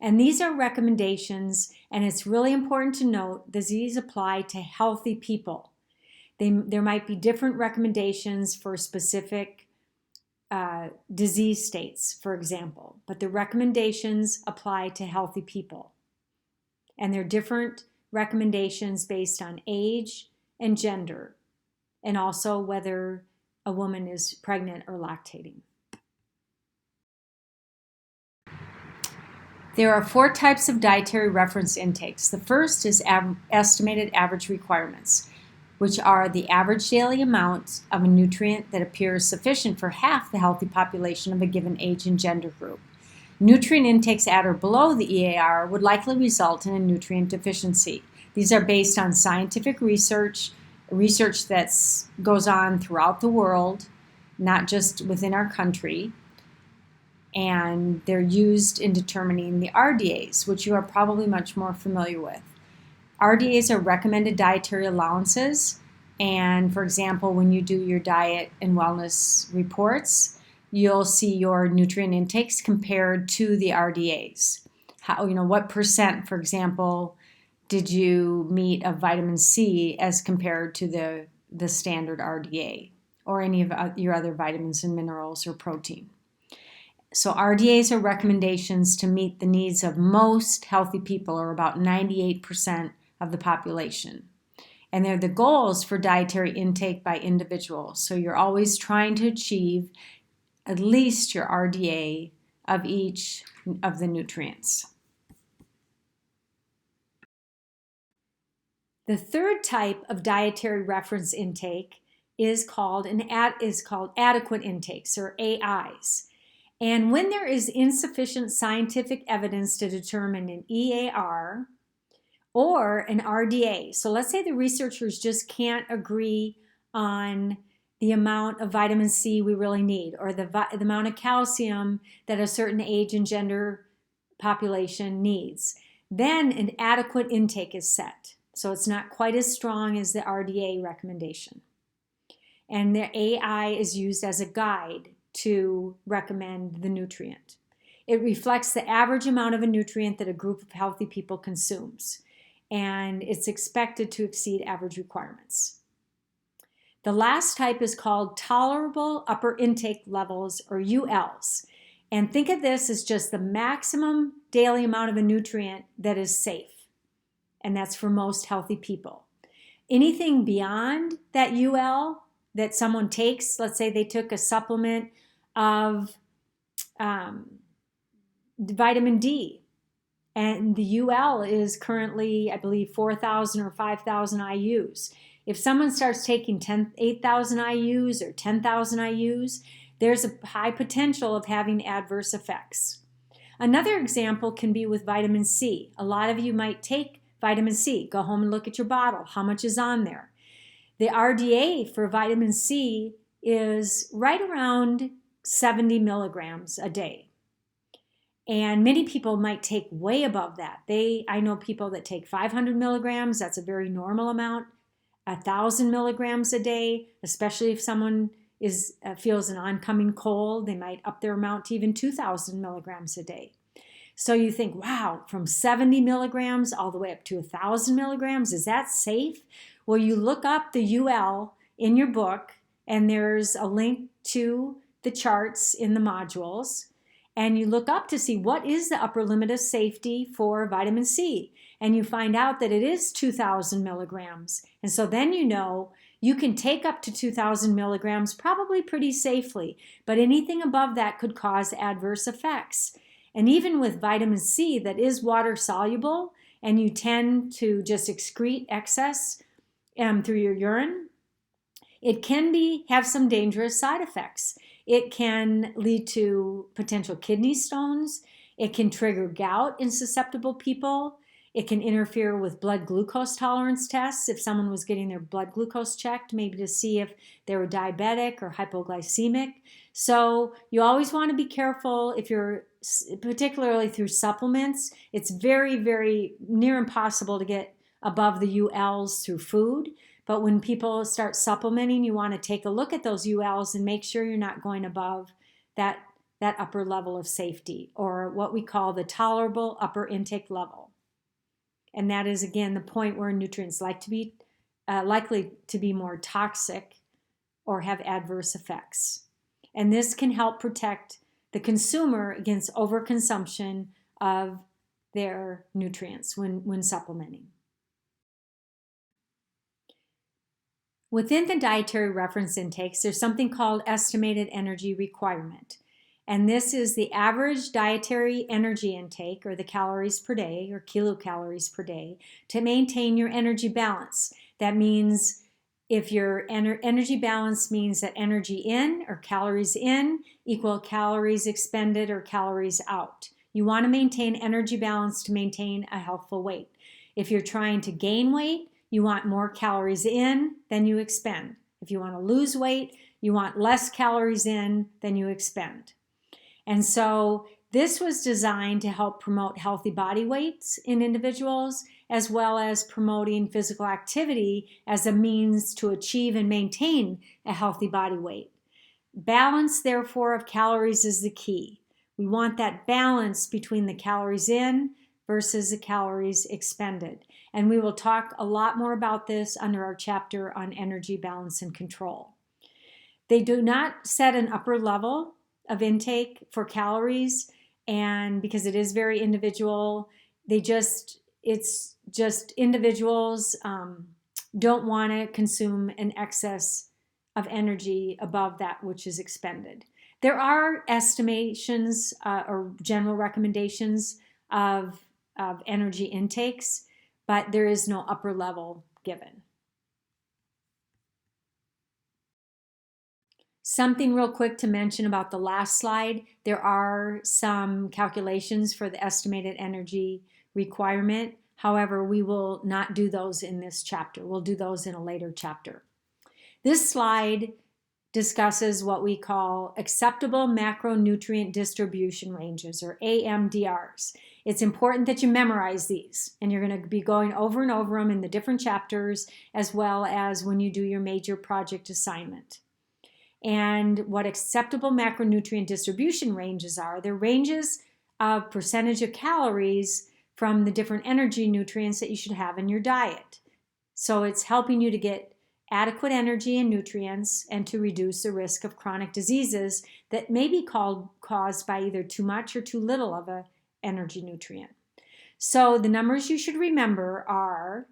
And these are recommendations, and it's really important to note that these apply to healthy people. There might be different recommendations for specific disease states, for example, but the recommendations apply to healthy people. And they're different recommendations based on age and gender, and also whether a woman is pregnant or lactating. There are 4 types of dietary reference intakes. The first is estimated average requirements, which are the average daily amount of a nutrient that appears sufficient for half the healthy population of a given age and gender group. Nutrient intakes at or below the EAR would likely result in a nutrient deficiency. These are based on scientific research that goes on throughout the world, not just within our country, and they're used in determining the RDAs, which you are probably much more familiar with. RDAs are recommended dietary allowances, and for example, when you do your diet and wellness reports, you'll see your nutrient intakes compared to the RDAs. What percent, for example, did you meet of vitamin C as compared to the standard RDA, or any of your other vitamins and minerals or protein? So RDAs are recommendations to meet the needs of most healthy people, or about 98% of the population. And they're the goals for dietary intake by individuals. So you're always trying to achieve at least your RDA of each of the nutrients. The third type of dietary reference intake is called adequate intakes, or AIs. And when there is insufficient scientific evidence to determine an EAR or an RDA, so let's say the researchers just can't agree on the amount of vitamin C we really need, or the amount of calcium that a certain age and gender population needs, then an adequate intake is set. So it's not quite as strong as the RDA recommendation. And the AI is used as a guide to recommend the nutrient. It reflects the average amount of a nutrient that a group of healthy people consumes, and it's expected to exceed average requirements. The last type is called tolerable upper intake levels, or ULs. And think of this as just the maximum daily amount of a nutrient that is safe. And that's for most healthy people. Anything beyond that UL that someone takes, let's say they took a supplement of vitamin D, and the UL is currently, I believe, 4,000 or 5,000 IUs. If someone starts taking 8,000 IUs or 10,000 IUs, there's a high potential of having adverse effects. Another example can be with vitamin C. A lot of you might take vitamin C. Go home and look at your bottle. How much is on there? The RDA for vitamin C is right around 70 milligrams a day. And many people might take way above that. I know people that take 500 milligrams. That's a very normal amount. 1,000 milligrams a day, especially if someone feels an oncoming cold, they might up their amount to even 2,000 milligrams a day. So you think, wow, from 70 milligrams all the way up to 1,000 milligrams, is that safe? Well, you look up the UL in your book, and there's a link to the charts in the modules, and you look up to see what is the upper limit of safety for vitamin C, and you find out that it is 2,000 milligrams. And so then you know you can take up to 2,000 milligrams probably pretty safely, but anything above that could cause adverse effects. And even with vitamin C that is water soluble, and you tend to just excrete excess through your urine, it can have some dangerous side effects. It can lead to potential kidney stones. It can trigger gout in susceptible people. It can interfere with blood glucose tolerance tests if someone was getting their blood glucose checked, maybe to see if they were diabetic or hypoglycemic. So you always want to be careful if you're, particularly through supplements. It's very, very near impossible to get above the ULs through food. But when people start supplementing, you want to take a look at those ULs and make sure you're not going above that upper level of safety, or what we call the tolerable upper intake level. And that is, again, the point where nutrients likely to be more toxic or have adverse effects. And this can help protect the consumer against overconsumption of their nutrients when supplementing. Within the dietary reference intakes, there's something called estimated energy requirement. And this is the average dietary energy intake, or the calories per day, or kilocalories per day, to maintain your energy balance. That means if your energy balance means that energy in, or calories in, equal calories expended or calories out. You want to maintain energy balance to maintain a healthful weight. If you're trying to gain weight, you want more calories in than you expend. If you want to lose weight, you want less calories in than you expend. And so this was designed to help promote healthy body weights in individuals, as well as promoting physical activity as a means to achieve and maintain a healthy body weight. Balance, therefore, of calories is the key. We want that balance between the calories in versus the calories expended. And we will talk a lot more about this under our chapter on energy balance and control. They do not set an upper level of intake for calories, and because it is very individual, it's just individuals don't want to consume an excess of energy above that which is expended. There are estimations or general recommendations of energy intakes, but there is no upper level given. Something real quick to mention about the last slide, there are some calculations for the estimated energy requirement. However, we will not do those in this chapter. We'll do those in a later chapter. This slide discusses what we call acceptable macronutrient distribution ranges, or AMDRs. It's important that you memorize these, and you're going to be going over and over them in the different chapters, as well as when you do your major project assignment. And what acceptable macronutrient distribution ranges are. They're ranges of percentage of calories from the different energy nutrients that you should have in your diet. So it's helping you to get adequate energy and nutrients and to reduce the risk of chronic diseases that may be caused by either too much or too little of an energy nutrient. So the numbers you should remember are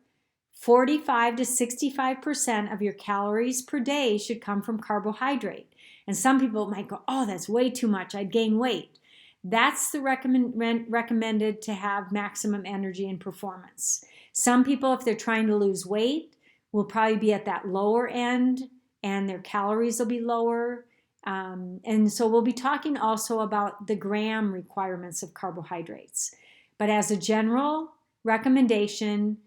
45 to 65% of your calories per day should come from carbohydrate. And some people might go, oh, that's way too much, I'd gain weight. That's the recommended to have maximum energy and performance. Some people, if they're trying to lose weight, will probably be at that lower end and their calories will be lower. And so we'll be talking also about the gram requirements of carbohydrates. But as a general recommendation,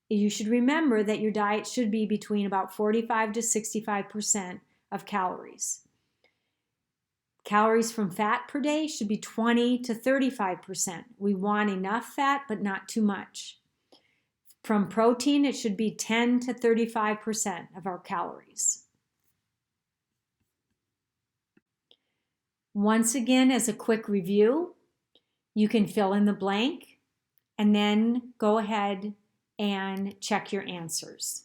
you should remember that your diet should be between about 45 to 65% of calories. Calories from fat per day should be 20 to 35%. We want enough fat, but not too much. From protein, it should be 10 to 35% of our calories. Once again, as a quick review, you can fill in the blank and then go ahead and check your answers.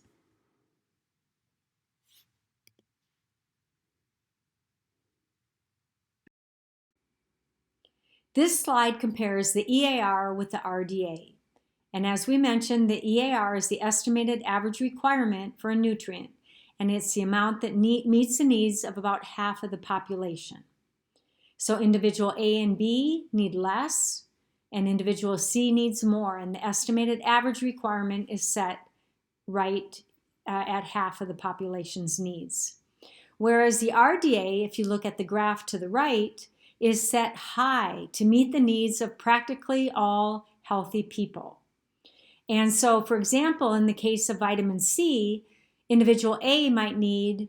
This slide compares the EAR with the RDA. And as we mentioned, the EAR is the estimated average requirement for a nutrient, and it's the amount that meets the needs of about half of the population. So individual A and B need less, and individual C needs more, and the estimated average requirement is set right at half of the population's needs. Whereas the RDA, if you look at the graph to the right, is set high to meet the needs of practically all healthy people. And so, for example, in the case of vitamin C, individual A might need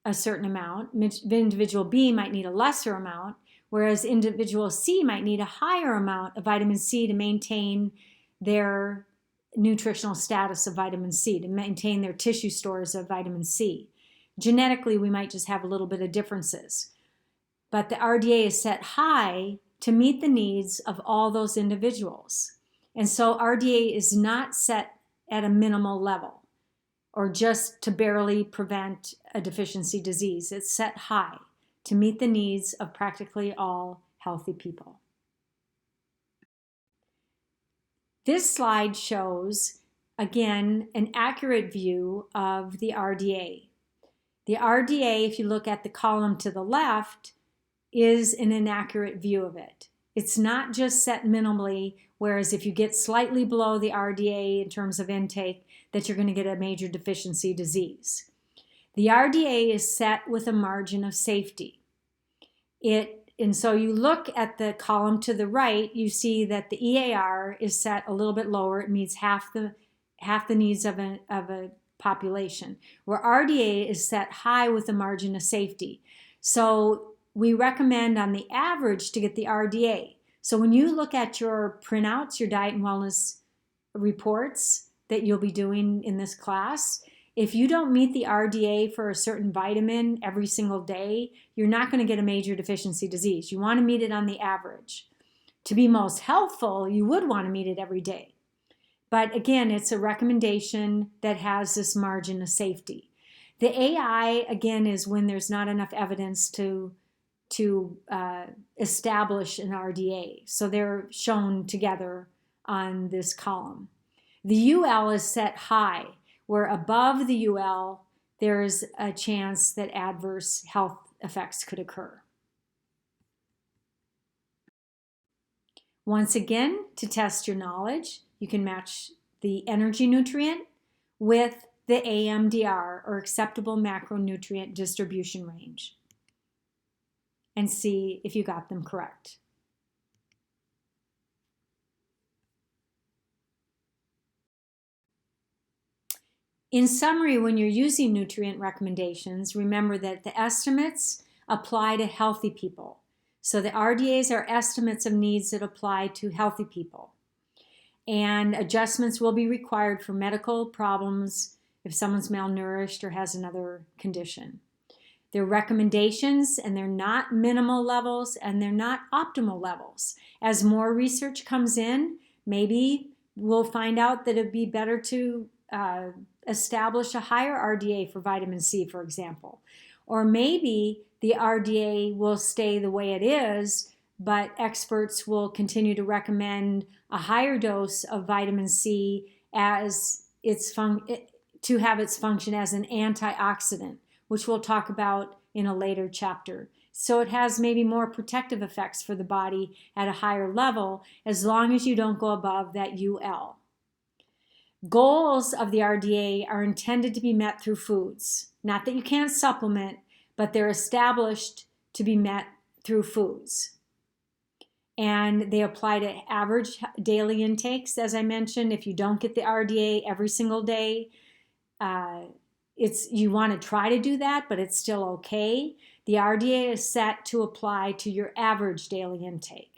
a certain amount, individual B might need a lesser amount, whereas individual C might need a higher amount of vitamin C to maintain their nutritional status of vitamin C, to maintain their tissue stores of vitamin C. Genetically, we might just have a little bit of differences. But the RDA is set high to meet the needs of all those individuals. And so RDA is not set at a minimal level or just to barely prevent a deficiency disease. It's set high to meet the needs of practically all healthy people. This slide shows, again, an accurate view of the RDA. The RDA, if you look at the column to the left, is an inaccurate view of it. It's not just set minimally, whereas if you get slightly below the RDA in terms of intake, that you're going to get a major deficiency disease. The RDA is set with a margin of safety. And so you look at the column to the right, you see that the EAR is set a little bit lower. It meets half the needs of a population, where RDA is set high with a margin of safety. So we recommend on the average to get the RDA. So when you look at your printouts, your diet and wellness reports that you'll be doing in this class, if you don't meet the RDA for a certain vitamin every single day, you're not going to get a major deficiency disease. You want to meet it on the average. To be most healthful, you would want to meet it every day. But again, it's a recommendation that has this margin of safety. The AI, again, is when there's not enough evidence to establish an RDA. So they're shown together on this column. The UL is set high, where above the UL, there's a chance that adverse health effects could occur. Once again, to test your knowledge, you can match the energy nutrient with the AMDR, or acceptable macronutrient distribution range, and see if you got them correct. In summary, when you're using nutrient recommendations, remember that the estimates apply to healthy people. So the RDAs are estimates of needs that apply to healthy people. And adjustments will be required for medical problems if someone's malnourished or has another condition. They're recommendations, and they're not minimal levels, and they're not optimal levels. As more research comes in, maybe we'll find out that it'd be better to establish a higher RDA for vitamin C, for example. Or maybe the RDA will stay the way it is, but experts will continue to recommend a higher dose of vitamin C as to have its function as an antioxidant, which we'll talk about in a later chapter. So it has maybe more protective effects for the body at a higher level, as long as you don't go above that UL. Goals of the RDA are intended to be met through foods. Not that you can't supplement, but they're established to be met through foods. And they apply to average daily intakes, as I mentioned. If you don't get the RDA every single day, you want to try to do that, but it's still okay. The RDA is set to apply to your average daily intake.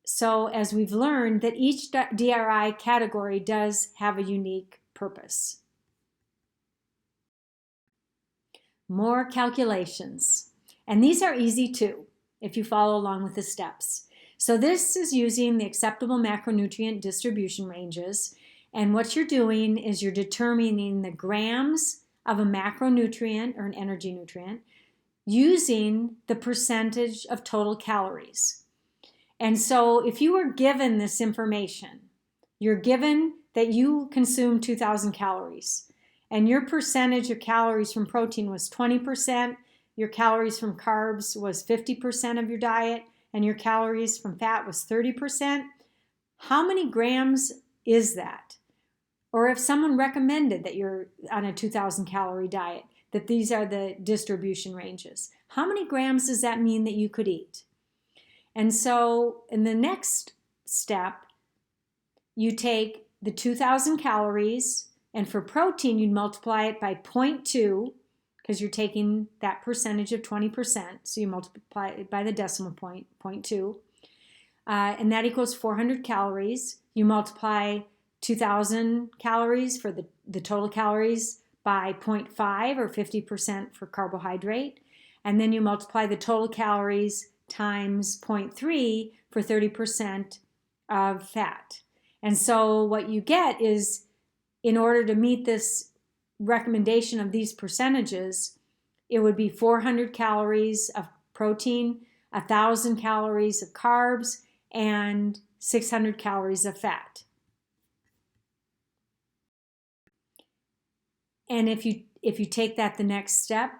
So as we've learned, that each DRI category does have a unique purpose. More calculations. And these are easy too, if you follow along with the steps. So this is using the acceptable macronutrient distribution ranges. And what you're doing is you're determining the grams of a macronutrient or an energy nutrient using the percentage of total calories. And so if you were given this information, you're given that you consume 2,000 calories, and your percentage of calories from protein was 20%, your calories from carbs was 50% of your diet, and your calories from fat was 30%, how many grams is that? Or if someone recommended that you're on a 2,000 calorie diet, that these are the distribution ranges, how many grams does that mean that you could eat? And so in the next step, you take the 2,000 calories, and for protein, you'd multiply it by 0.2, because you're taking that percentage of 20%, so you multiply it by the decimal point, 0.2, and that equals 400 calories. You multiply 2,000 calories for the total calories by 0.5, or 50% for carbohydrate, and then you multiply the total calories times 0.3 for 30% of fat. And so what you get is, in order to meet this recommendation of these percentages, it would be 400 calories of protein, 1,000 calories of carbs, and 600 calories of fat. And if you take that the next step,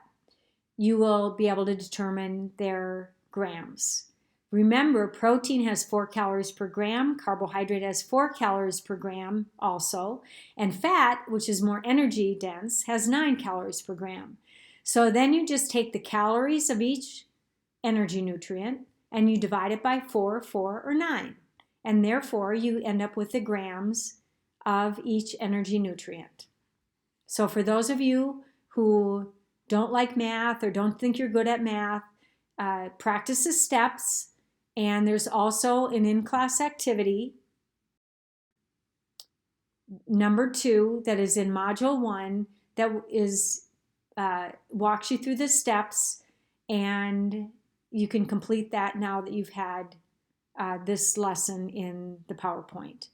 you will be able to determine their grams. Remember, protein has 4 calories per gram, carbohydrate has 4 calories per gram also, and fat, which is more energy dense, has 9 calories per gram. So then you just take the calories of each energy nutrient and you divide it by 4, 4, or 9. And therefore, you end up with the grams of each energy nutrient. So for those of you who don't like math or don't think you're good at math, practice the steps. And there's also an in-class activity, number 2, that is in Module 1, that is walks you through the steps, and you can complete that now that you've had this lesson in the PowerPoint.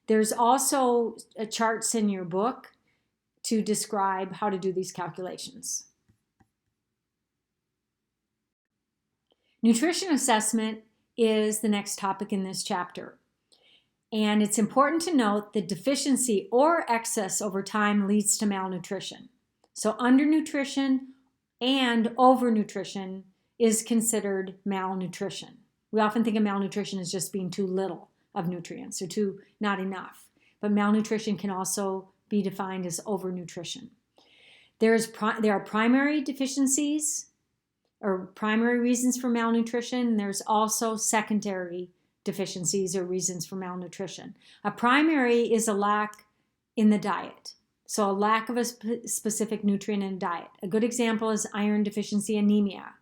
There's also charts in your book to describe how to do these calculations. Nutrition assessment is the next topic in this chapter. And it's important to note that deficiency or excess over time leads to malnutrition. So undernutrition and overnutrition is considered malnutrition. We often think of malnutrition as just being too little of nutrients or too not enough. But malnutrition can also be defined as overnutrition. There are primary deficiencies or primary reasons for malnutrition. There's also secondary deficiencies or reasons for malnutrition. A primary is a lack in the diet. So a lack of a specific nutrient in diet. A good example is iron deficiency anemia.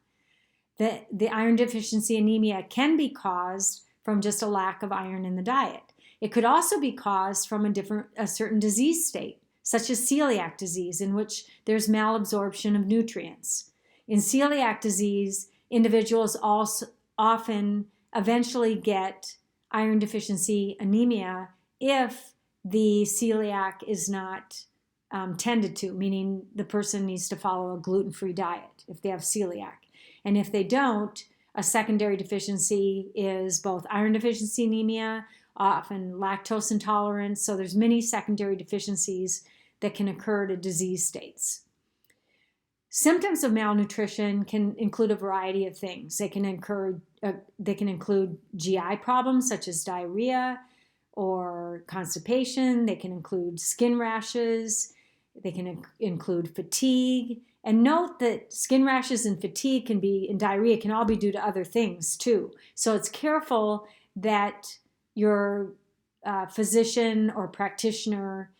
The iron deficiency anemia can be caused from just a lack of iron in the diet. It could also be caused from a certain disease state, such as celiac disease, in which there's malabsorption of nutrients. In celiac disease, individuals also often eventually get iron deficiency anemia if the celiac is not tended to, meaning the person needs to follow a gluten-free diet if they have celiac. And if they don't, a secondary deficiency is both iron deficiency anemia, often lactose intolerance. So there's many secondary deficiencies that can occur to disease states. Symptoms of malnutrition can include a variety of things. They can include GI problems such as diarrhea or constipation. They can include skin rashes. They can include fatigue. And note that skin rashes and fatigue and diarrhea can all be due to other things too. So it's careful that your physician or practitioner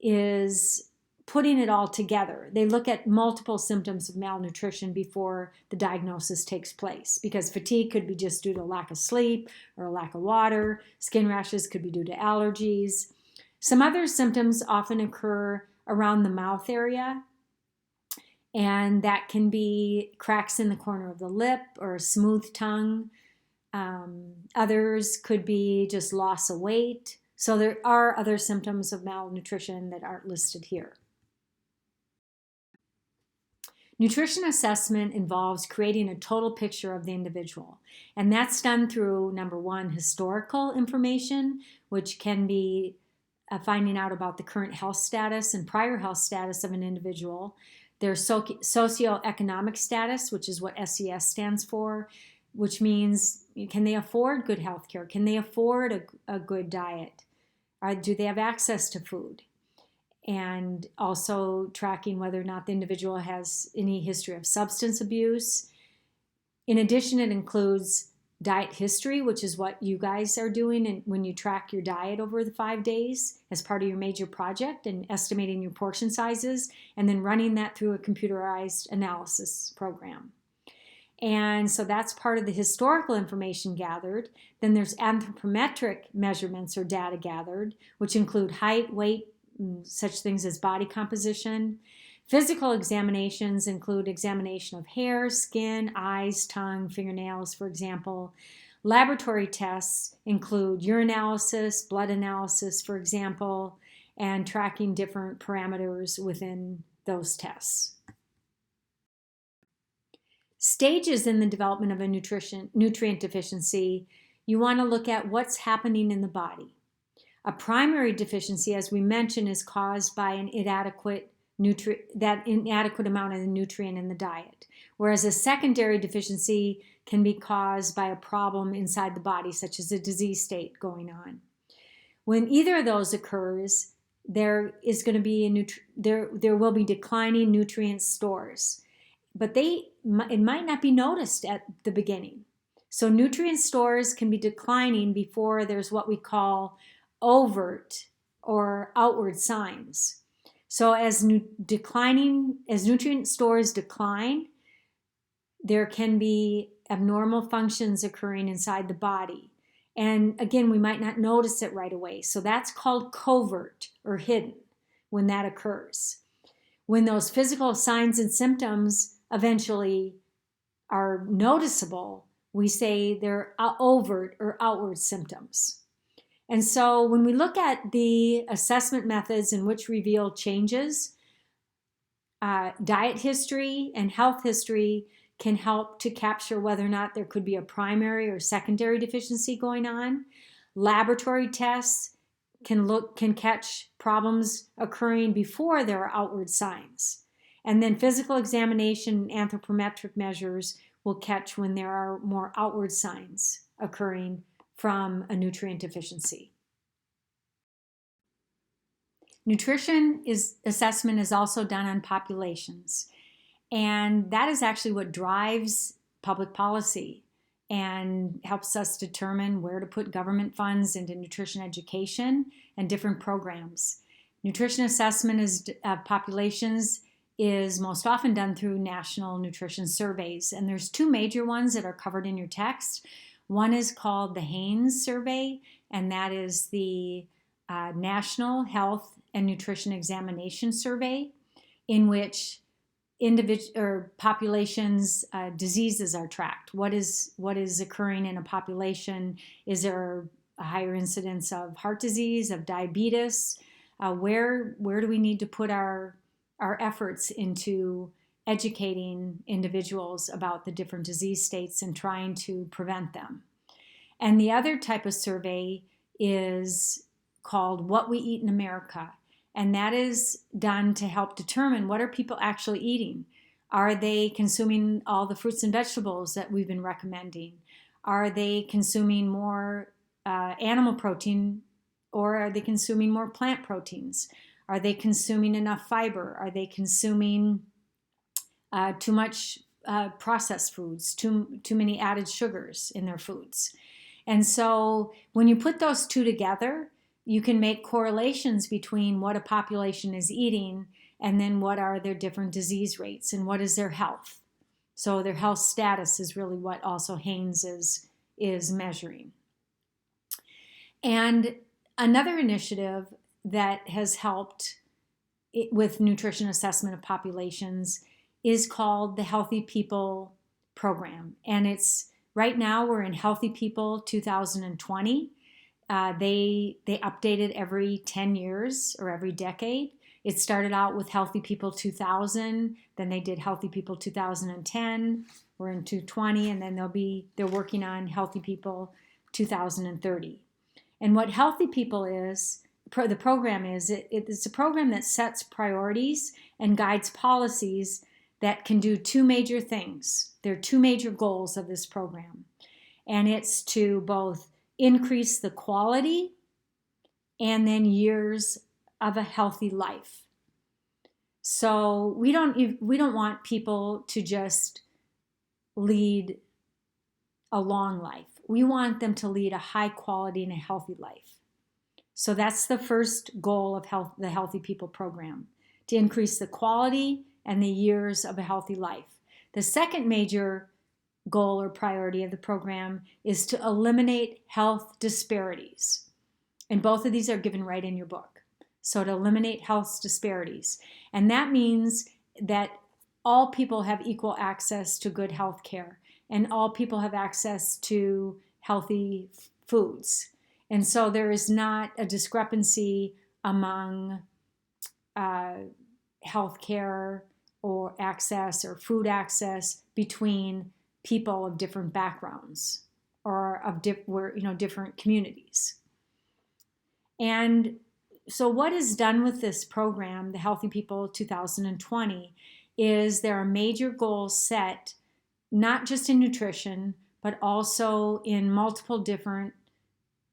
is putting it all together. They look at multiple symptoms of malnutrition before the diagnosis takes place, because fatigue could be just due to lack of sleep or a lack of water. Skin rashes could be due to allergies. Some other symptoms often occur around the mouth area, and that can be cracks in the corner of the lip or a smooth tongue. Others could be just loss of weight. So there are other symptoms of malnutrition that aren't listed here. Nutrition assessment involves creating a total picture of the individual, and that's done through, number one, historical information, which can be finding out about the current health status and prior health status of an individual, their socioeconomic status, which is what SES stands for, which means, can they afford good health care? Can they afford a good diet? Do they have access to food? And also tracking whether or not the individual has any history of substance abuse. In addition, it includes diet history, which is what you guys are doing when you track your diet over the 5 days as part of your major project, and estimating your portion sizes, and then running that through a computerized analysis program. And so that's part of the historical information gathered. Then there's anthropometric measurements or data gathered, which include height, weight, such things as body composition. Physical examinations include examination of hair, skin, eyes, tongue, fingernails, for example. Laboratory tests include urinalysis, blood analysis, for example, and tracking different parameters within those tests. Stages in the development of a nutrient deficiency, you want to look at what's happening in the body. A primary deficiency, as we mentioned, is caused by an inadequate amount of the nutrient in the diet, whereas a secondary deficiency can be caused by a problem inside the body, such as a disease state going on. When either of those occurs, there is going to be there will be declining nutrient stores, but it might not be noticed at the beginning. So nutrient stores can be declining before there's what we call overt or outward signs. So as nutrient stores decline, there can be abnormal functions occurring inside the body. And again, we might not notice it right away. So that's called covert or hidden when that occurs. When those physical signs and symptoms eventually are noticeable, we say they're overt or outward symptoms. And so when we look at the assessment methods in which reveal changes, diet history and health history can help to capture whether or not there could be a primary or secondary deficiency going on. Laboratory tests can catch problems occurring before there are outward signs. And then physical examination and anthropometric measures will catch when there are more outward signs occurring from a nutrient deficiency. Nutrition assessment is also done on populations, and that is actually what drives public policy and helps us determine where to put government funds into nutrition education and different programs. Nutrition assessment of populations is most often done through national nutrition surveys. And there's two major ones that are covered in your text. One is called the Haines Survey, and that is the National Health and Nutrition Examination Survey, in which populations' diseases are tracked. What is occurring in a population? Is there a higher incidence of heart disease, of diabetes? Where do we need to put our efforts into educating individuals about the different disease states and trying to prevent them? And the other type of survey is called What We Eat in America. And that is done to help determine what are people actually eating. Are they consuming all the fruits and vegetables that we've been recommending? Are they consuming more animal protein, or are they consuming more plant proteins? Are they consuming enough fiber? Are they consuming too much processed foods, too many added sugars in their foods? And so when you put those two together, you can make correlations between what a population is eating and then what are their different disease rates and what is their health. So their health status is really what also Haines is measuring. And another initiative that has helped with nutrition assessment of populations is called the Healthy People Program. And it's right now we're in Healthy People 2020. They update it every 10 years or every decade. It started out with Healthy People 2000, then they did Healthy People 2010, we're in 2020, and then they're working on Healthy People 2030. And what Healthy People is, the program is, it's a program that sets priorities and guides policies that can do two major things. There are two major goals of this program. And it's to both increase the quality and then years of a healthy life. So we don't want people to just lead a long life. We want them to lead a high quality and a healthy life. So that's the first goal of the Healthy People Program, to increase the quality and the years of a healthy life. The second major goal or priority of the program is to eliminate health disparities. And both of these are given right in your book. So to eliminate health disparities. And that means that all people have equal access to good health care, and all people have access to healthy foods. And so there is not a discrepancy among health care or access or food access between people of different backgrounds or of different communities. And so what is done with this program, the Healthy People 2020, is there are major goals set, not just in nutrition, but also in multiple different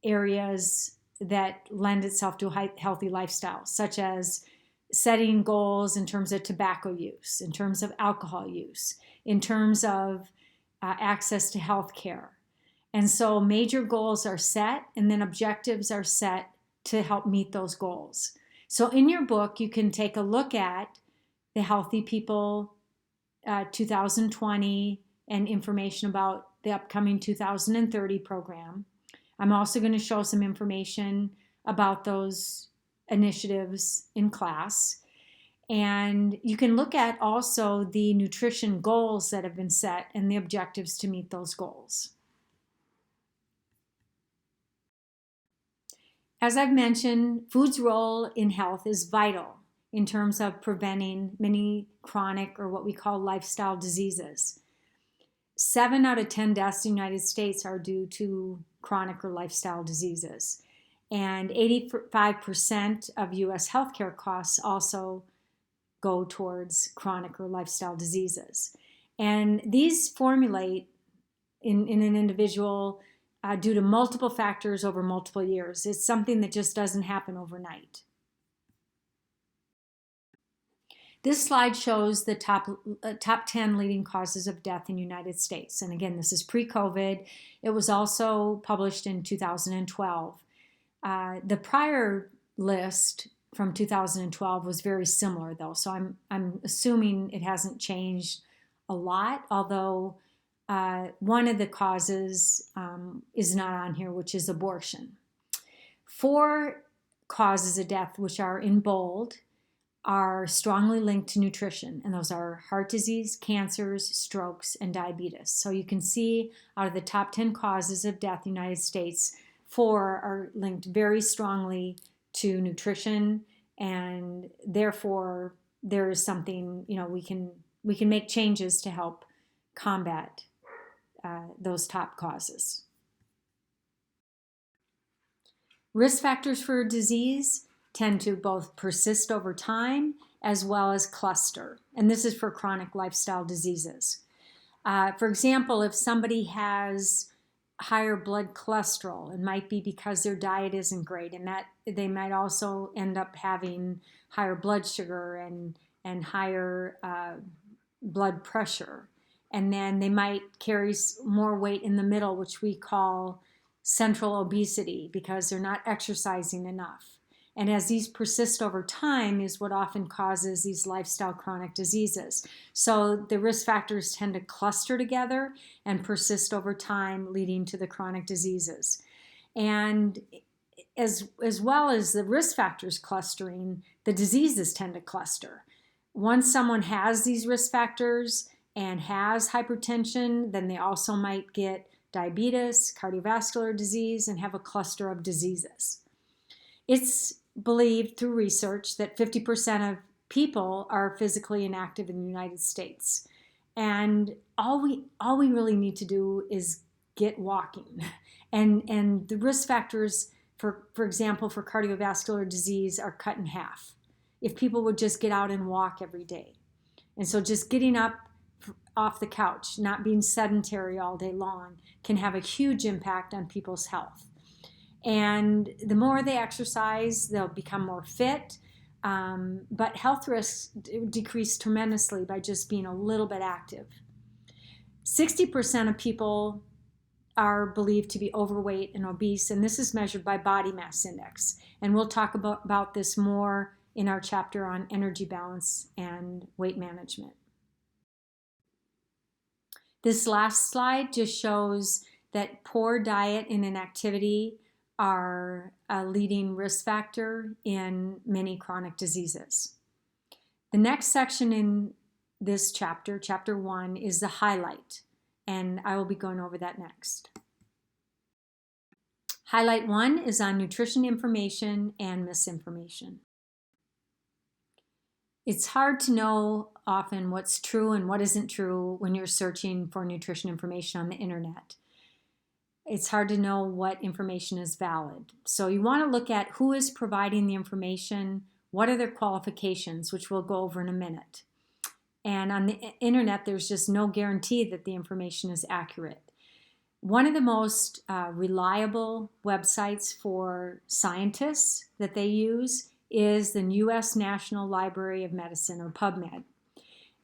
areas that lend itself to a healthy lifestyle, such as setting goals in terms of tobacco use, in terms of alcohol use, in terms of access to health care. And so major goals are set, and then objectives are set to help meet those goals. So in your book, you can take a look at the Healthy People 2020 and information about the upcoming 2030 program. I'm also going to show some information about those initiatives in class. And you can look at also the nutrition goals that have been set and the objectives to meet those goals. As I've mentioned, food's role in health is vital in terms of preventing many chronic or what we call lifestyle diseases. 7 out of 10 deaths in the United States are due to chronic or lifestyle diseases. And 85% of U.S. healthcare costs also go towards chronic or lifestyle diseases. And these formulate in an individual due to multiple factors over multiple years. It's something that just doesn't happen overnight. This slide shows the top 10 leading causes of death in the United States. And again, this is pre-COVID. It was also published in 2012. The prior list from 2012 was very similar, though. So I'm assuming it hasn't changed a lot, although one of the causes is not on here, which is abortion. 4 causes of death, which are in bold, are strongly linked to nutrition, and those are heart disease, cancers, strokes, and diabetes. So you can see out of the top 10 causes of death in the United States, 4 are linked very strongly to nutrition, and therefore there is something, we can make changes to help combat those top causes. Risk factors for disease tend to both persist over time as well as cluster, and this is for chronic lifestyle diseases. For example, if somebody has higher blood cholesterol, it might be because their diet isn't great, and that they might also end up having higher blood sugar and higher blood pressure. And then they might carry more weight in the middle, which we call central obesity, because they're not exercising enough. And as these persist over time is what often causes these lifestyle chronic diseases. So the risk factors tend to cluster together and persist over time, leading to the chronic diseases. And as well as the risk factors clustering, the diseases tend to cluster. Once someone has these risk factors and has hypertension, then they also might get diabetes, cardiovascular disease, and have a cluster of diseases. It's believed through research that 50% of people are physically inactive in the United States. And all we really need to do is get walking. And the risk factors, for example, for cardiovascular disease are cut in half if people would just get out and walk every day. And so just getting up off the couch, not being sedentary all day long, can have a huge impact on people's health. And the more they exercise, they'll become more fit. But health risks decrease tremendously by just being a little bit active. 60% of people are believed to be overweight and obese, and this is measured by body mass index. And we'll talk about this more in our chapter on energy balance and weight management. This last slide just shows that poor diet and inactivity are a leading risk factor in many chronic diseases. The next section in this chapter, chapter 1, is the highlight, and I will be going over that next. Highlight 1 is on nutrition information and misinformation. It's hard to know often what's true and what isn't true when you're searching for nutrition information on the internet. It's hard to know what information is valid. So you want to look at who is providing the information, what are their qualifications, which we'll go over in a minute. And on the internet, there's just no guarantee that the information is accurate. One of the most reliable websites for scientists that they use is the U.S. National Library of Medicine, or PubMed.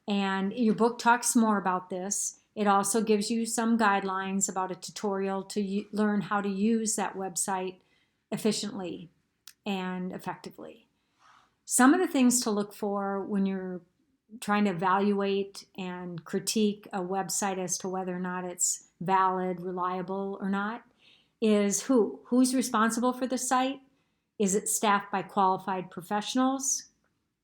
And your book talks more about this. It also gives you some guidelines about a tutorial to learn how to use that website efficiently and effectively. Some of the things to look for when you're trying to evaluate and critique a website as to whether or not it's valid, reliable or not, is who's responsible for the site. Is it staffed by qualified professionals?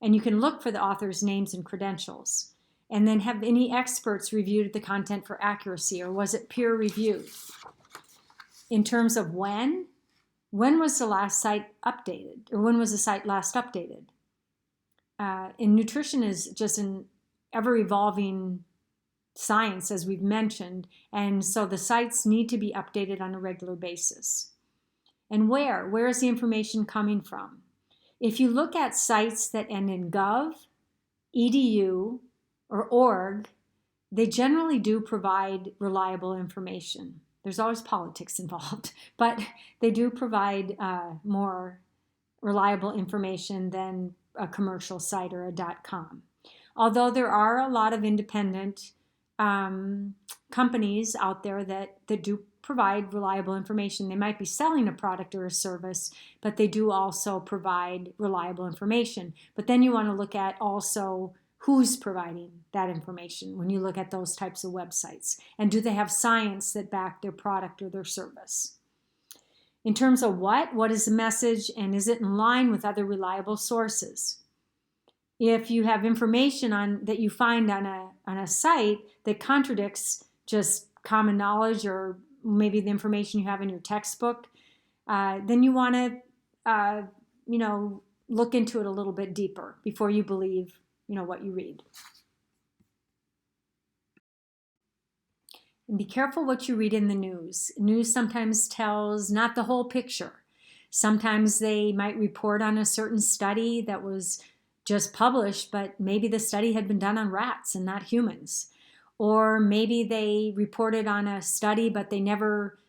And you can look for the author's names and credentials. And then have any experts reviewed the content for accuracy, or was it peer reviewed? In terms of when was the last site updated? Or when was the site last updated? And nutrition is just an ever-evolving science, as we've mentioned. And so the sites need to be updated on a regular basis. And where is the information coming from? If you look at sites that end in gov, edu, or org, they generally do provide reliable information. There's always politics involved, but they do provide more reliable information than a commercial site or a .com. Although there are a lot of independent companies out there that do provide reliable information. They might be selling a product or a service, but they do also provide reliable information. But then you want to look at also who's providing that information when you look at those types of websites. And do they have science that back their product or their service? In terms of what is the message, and is it in line with other reliable sources? If you have information that you find on a site that contradicts just common knowledge or maybe the information you have in your textbook, then you want to look into it a little bit deeper before you believe what you read. And be careful what you read in the news. News sometimes tells not the whole picture. Sometimes they might report on a certain study that was just published, but maybe the study had been done on rats and not humans. Or maybe they reported on a study, but they never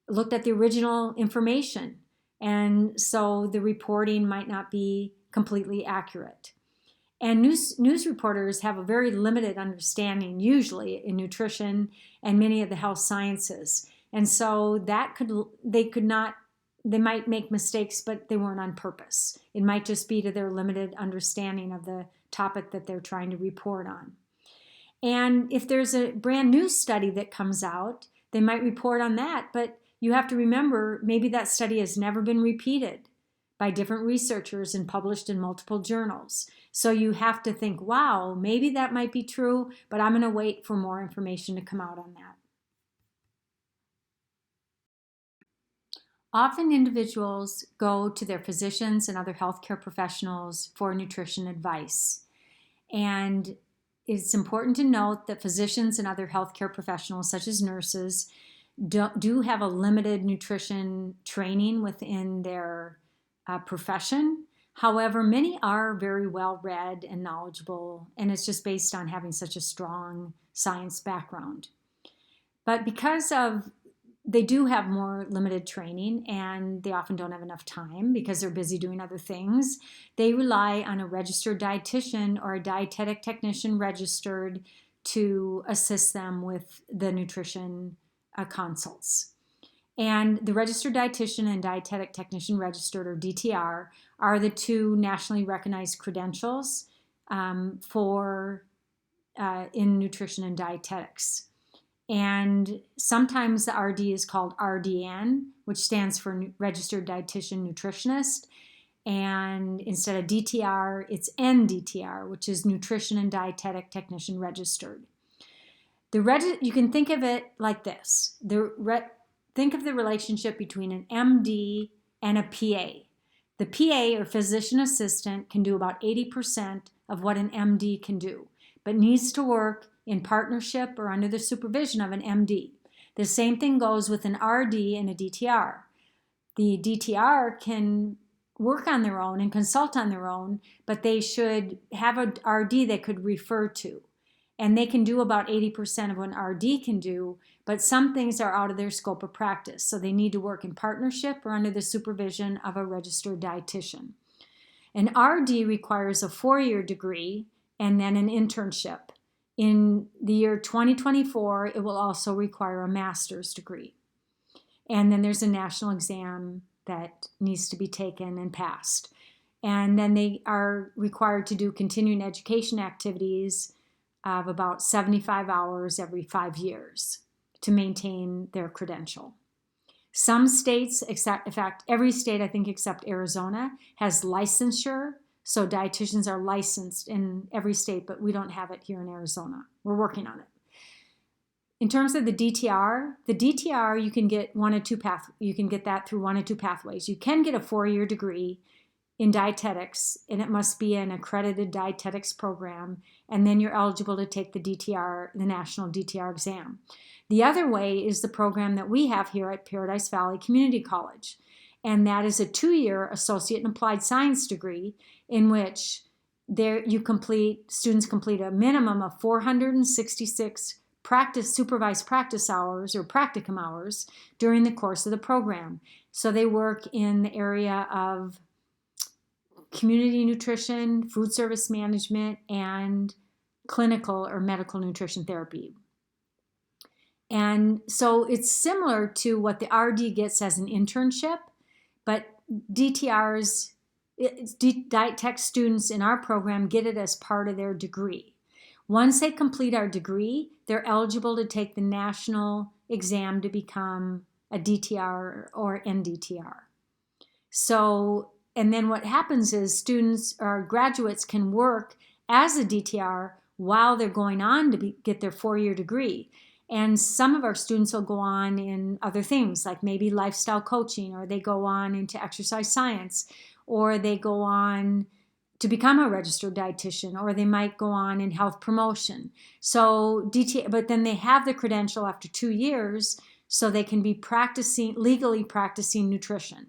looked at the original information. And so the reporting might not be completely accurate. And news reporters have a very limited understanding, usually in nutrition and many of the health sciences. And so they might make mistakes, but they weren't on purpose. It might just be to their limited understanding of the topic that they're trying to report on. And if there's a brand new study that comes out, they might report on that, but you have to remember maybe that study has never been repeated by different researchers and published in multiple journals. So you have to think, wow, maybe that might be true, but I'm going to wait for more information to come out on that. Often individuals go to their physicians and other healthcare professionals for nutrition advice. And it's important to note that physicians and other healthcare professionals, such as nurses, do have a limited nutrition training within their profession. However, many are very well read and knowledgeable, and it's just based on having such a strong science background. But because they do have more limited training, and they often don't have enough time because they're busy doing other things, they rely on a registered dietitian or a dietetic technician registered to assist them with the nutrition consults. And the registered dietitian and dietetic technician registered, or DTR, are the two nationally recognized credentials for in nutrition and dietetics. And sometimes the RD is called RDN, which stands for Registered Dietitian Nutritionist. And instead of DTR, it's NDTR, which is Nutrition and Dietetic Technician Registered. You can think of it like this. Think of the relationship between an MD and a PA. The PA, or physician assistant, can do about 80% of what an MD can do, but needs to work in partnership or under the supervision of an MD. The same thing goes with an RD and a DTR. The DTR can work on their own and consult on their own, but they should have a RD they could refer to. And they can do about 80% of what an RD can do, but some things are out of their scope of practice. So they need to work in partnership or under the supervision of a registered dietitian. An RD requires a 4-year degree and then an internship. In the year 2024, it will also require a master's degree. And then there's a national exam that needs to be taken and passed. And then they are required to do continuing education activities of about 75 hours every 5 years to maintain their credential. Some states, in fact, every state I think except Arizona, has licensure. So dietitians are licensed in every state, but we don't have it here in Arizona. We're working on it. In terms of the DTR you can get you can get that through one of two pathways. You can get a 4-year degree in dietetics, and it must be an accredited dietetics program, and then you're eligible to take the DTR, the national DTR exam. The other way is the program that we have here at Paradise Valley Community College, and that is a 2-year associate in applied science degree in which students complete a minimum of 466 supervised practice hours or practicum hours during the course of the program. So they work in the area of community nutrition, food service management, and clinical or medical nutrition therapy. And so it's similar to what the RD gets as an internship, but DTRs, diet tech students in our program get it as part of their degree. Once they complete our degree, they're eligible to take the national exam to become a DTR or NDTR. So, and then what happens is students or graduates can work as a DTR while they're going on to get their 4-year degree. And some of our students will go on in other things, like maybe lifestyle coaching, or they go on into exercise science, or they go on to become a registered dietitian, or they might go on in health promotion. So but then they have the credential after 2 years, so they can be legally practicing nutrition.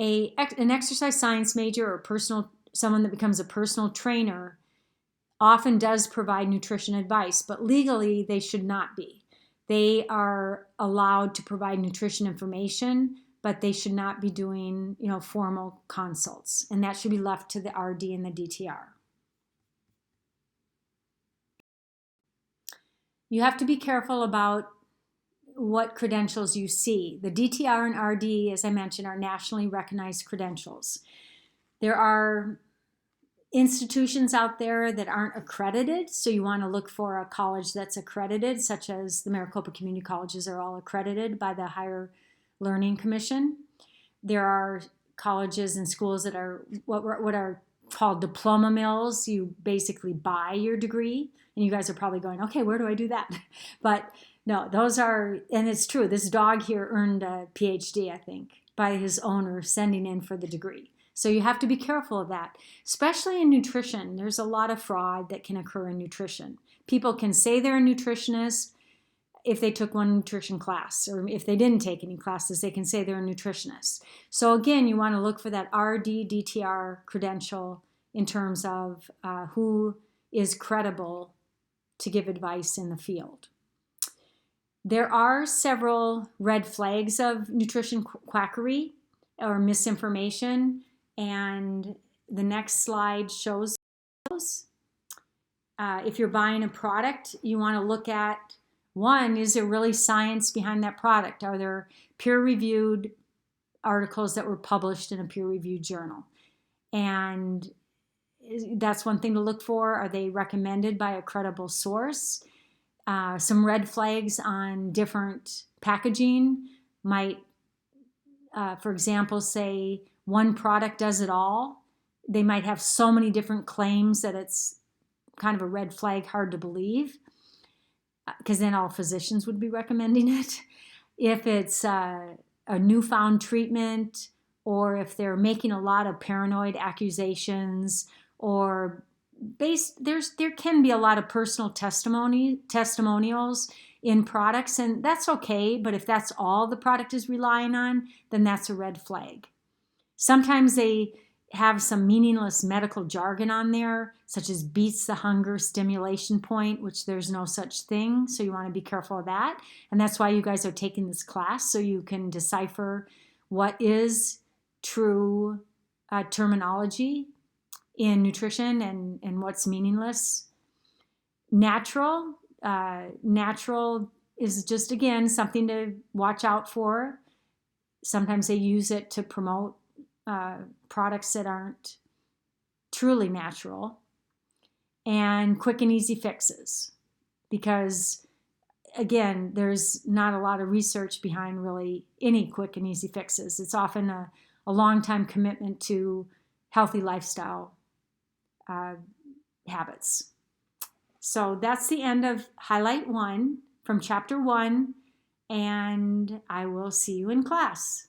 An exercise science major or someone that becomes a personal trainer often does provide nutrition advice, but legally they should not be. They are allowed to provide nutrition information, but they should not be doing, formal consults, and that should be left to the RD and the DTR. You have to be careful about what credentials you see. The DTR and RD, as I mentioned, are nationally recognized credentials. There are institutions out there that aren't accredited, so you want to look for a college that's accredited, such as the Maricopa Community Colleges are all accredited by the Higher Learning Commission. There are colleges and schools that are what are called diploma mills. You basically buy your degree, and you guys are probably going, okay, where do I do that? But no, those are, and it's true, this dog here earned a PhD, I think, by his owner sending in for the degree. So you have to be careful of that, especially in nutrition. There's a lot of fraud that can occur in nutrition. People can say they're a nutritionist if they took one nutrition class, or if they didn't take any classes, they can say they're a nutritionist. So again, you want to look for that RD, DTR credential in terms of who is credible to give advice in the field. There are several red flags of nutrition quackery or misinformation, and the next slide shows those. If you're buying a product, you want to look at, one, is there really science behind that product? Are there peer-reviewed articles that were published in a peer-reviewed journal? And that's one thing to look for. Are they recommended by a credible source? Some red flags on different packaging might, for example, say one product does it all. They might have so many different claims that it's kind of a red flag, hard to believe, because then all physicians would be recommending it. If it's a newfound treatment, or if they're making a lot of paranoid accusations, or there can be a lot of personal testimonials in products, and that's okay, but if that's all the product is relying on, then that's a red flag. Sometimes they have some meaningless medical jargon on there, such as beats the hunger stimulation point, which there's no such thing, so you want to be careful of that. And that's why you guys are taking this class, so you can decipher what is true terminology in nutrition and what's meaningless. Natural is just, again, something to watch out for. Sometimes they use it to promote products that aren't truly natural. And quick and easy fixes, because again, there's not a lot of research behind really any quick and easy fixes. It's often a long time commitment to healthy lifestyle habits. So that's the end of Highlight 1 from Chapter 1, and I will see you in class.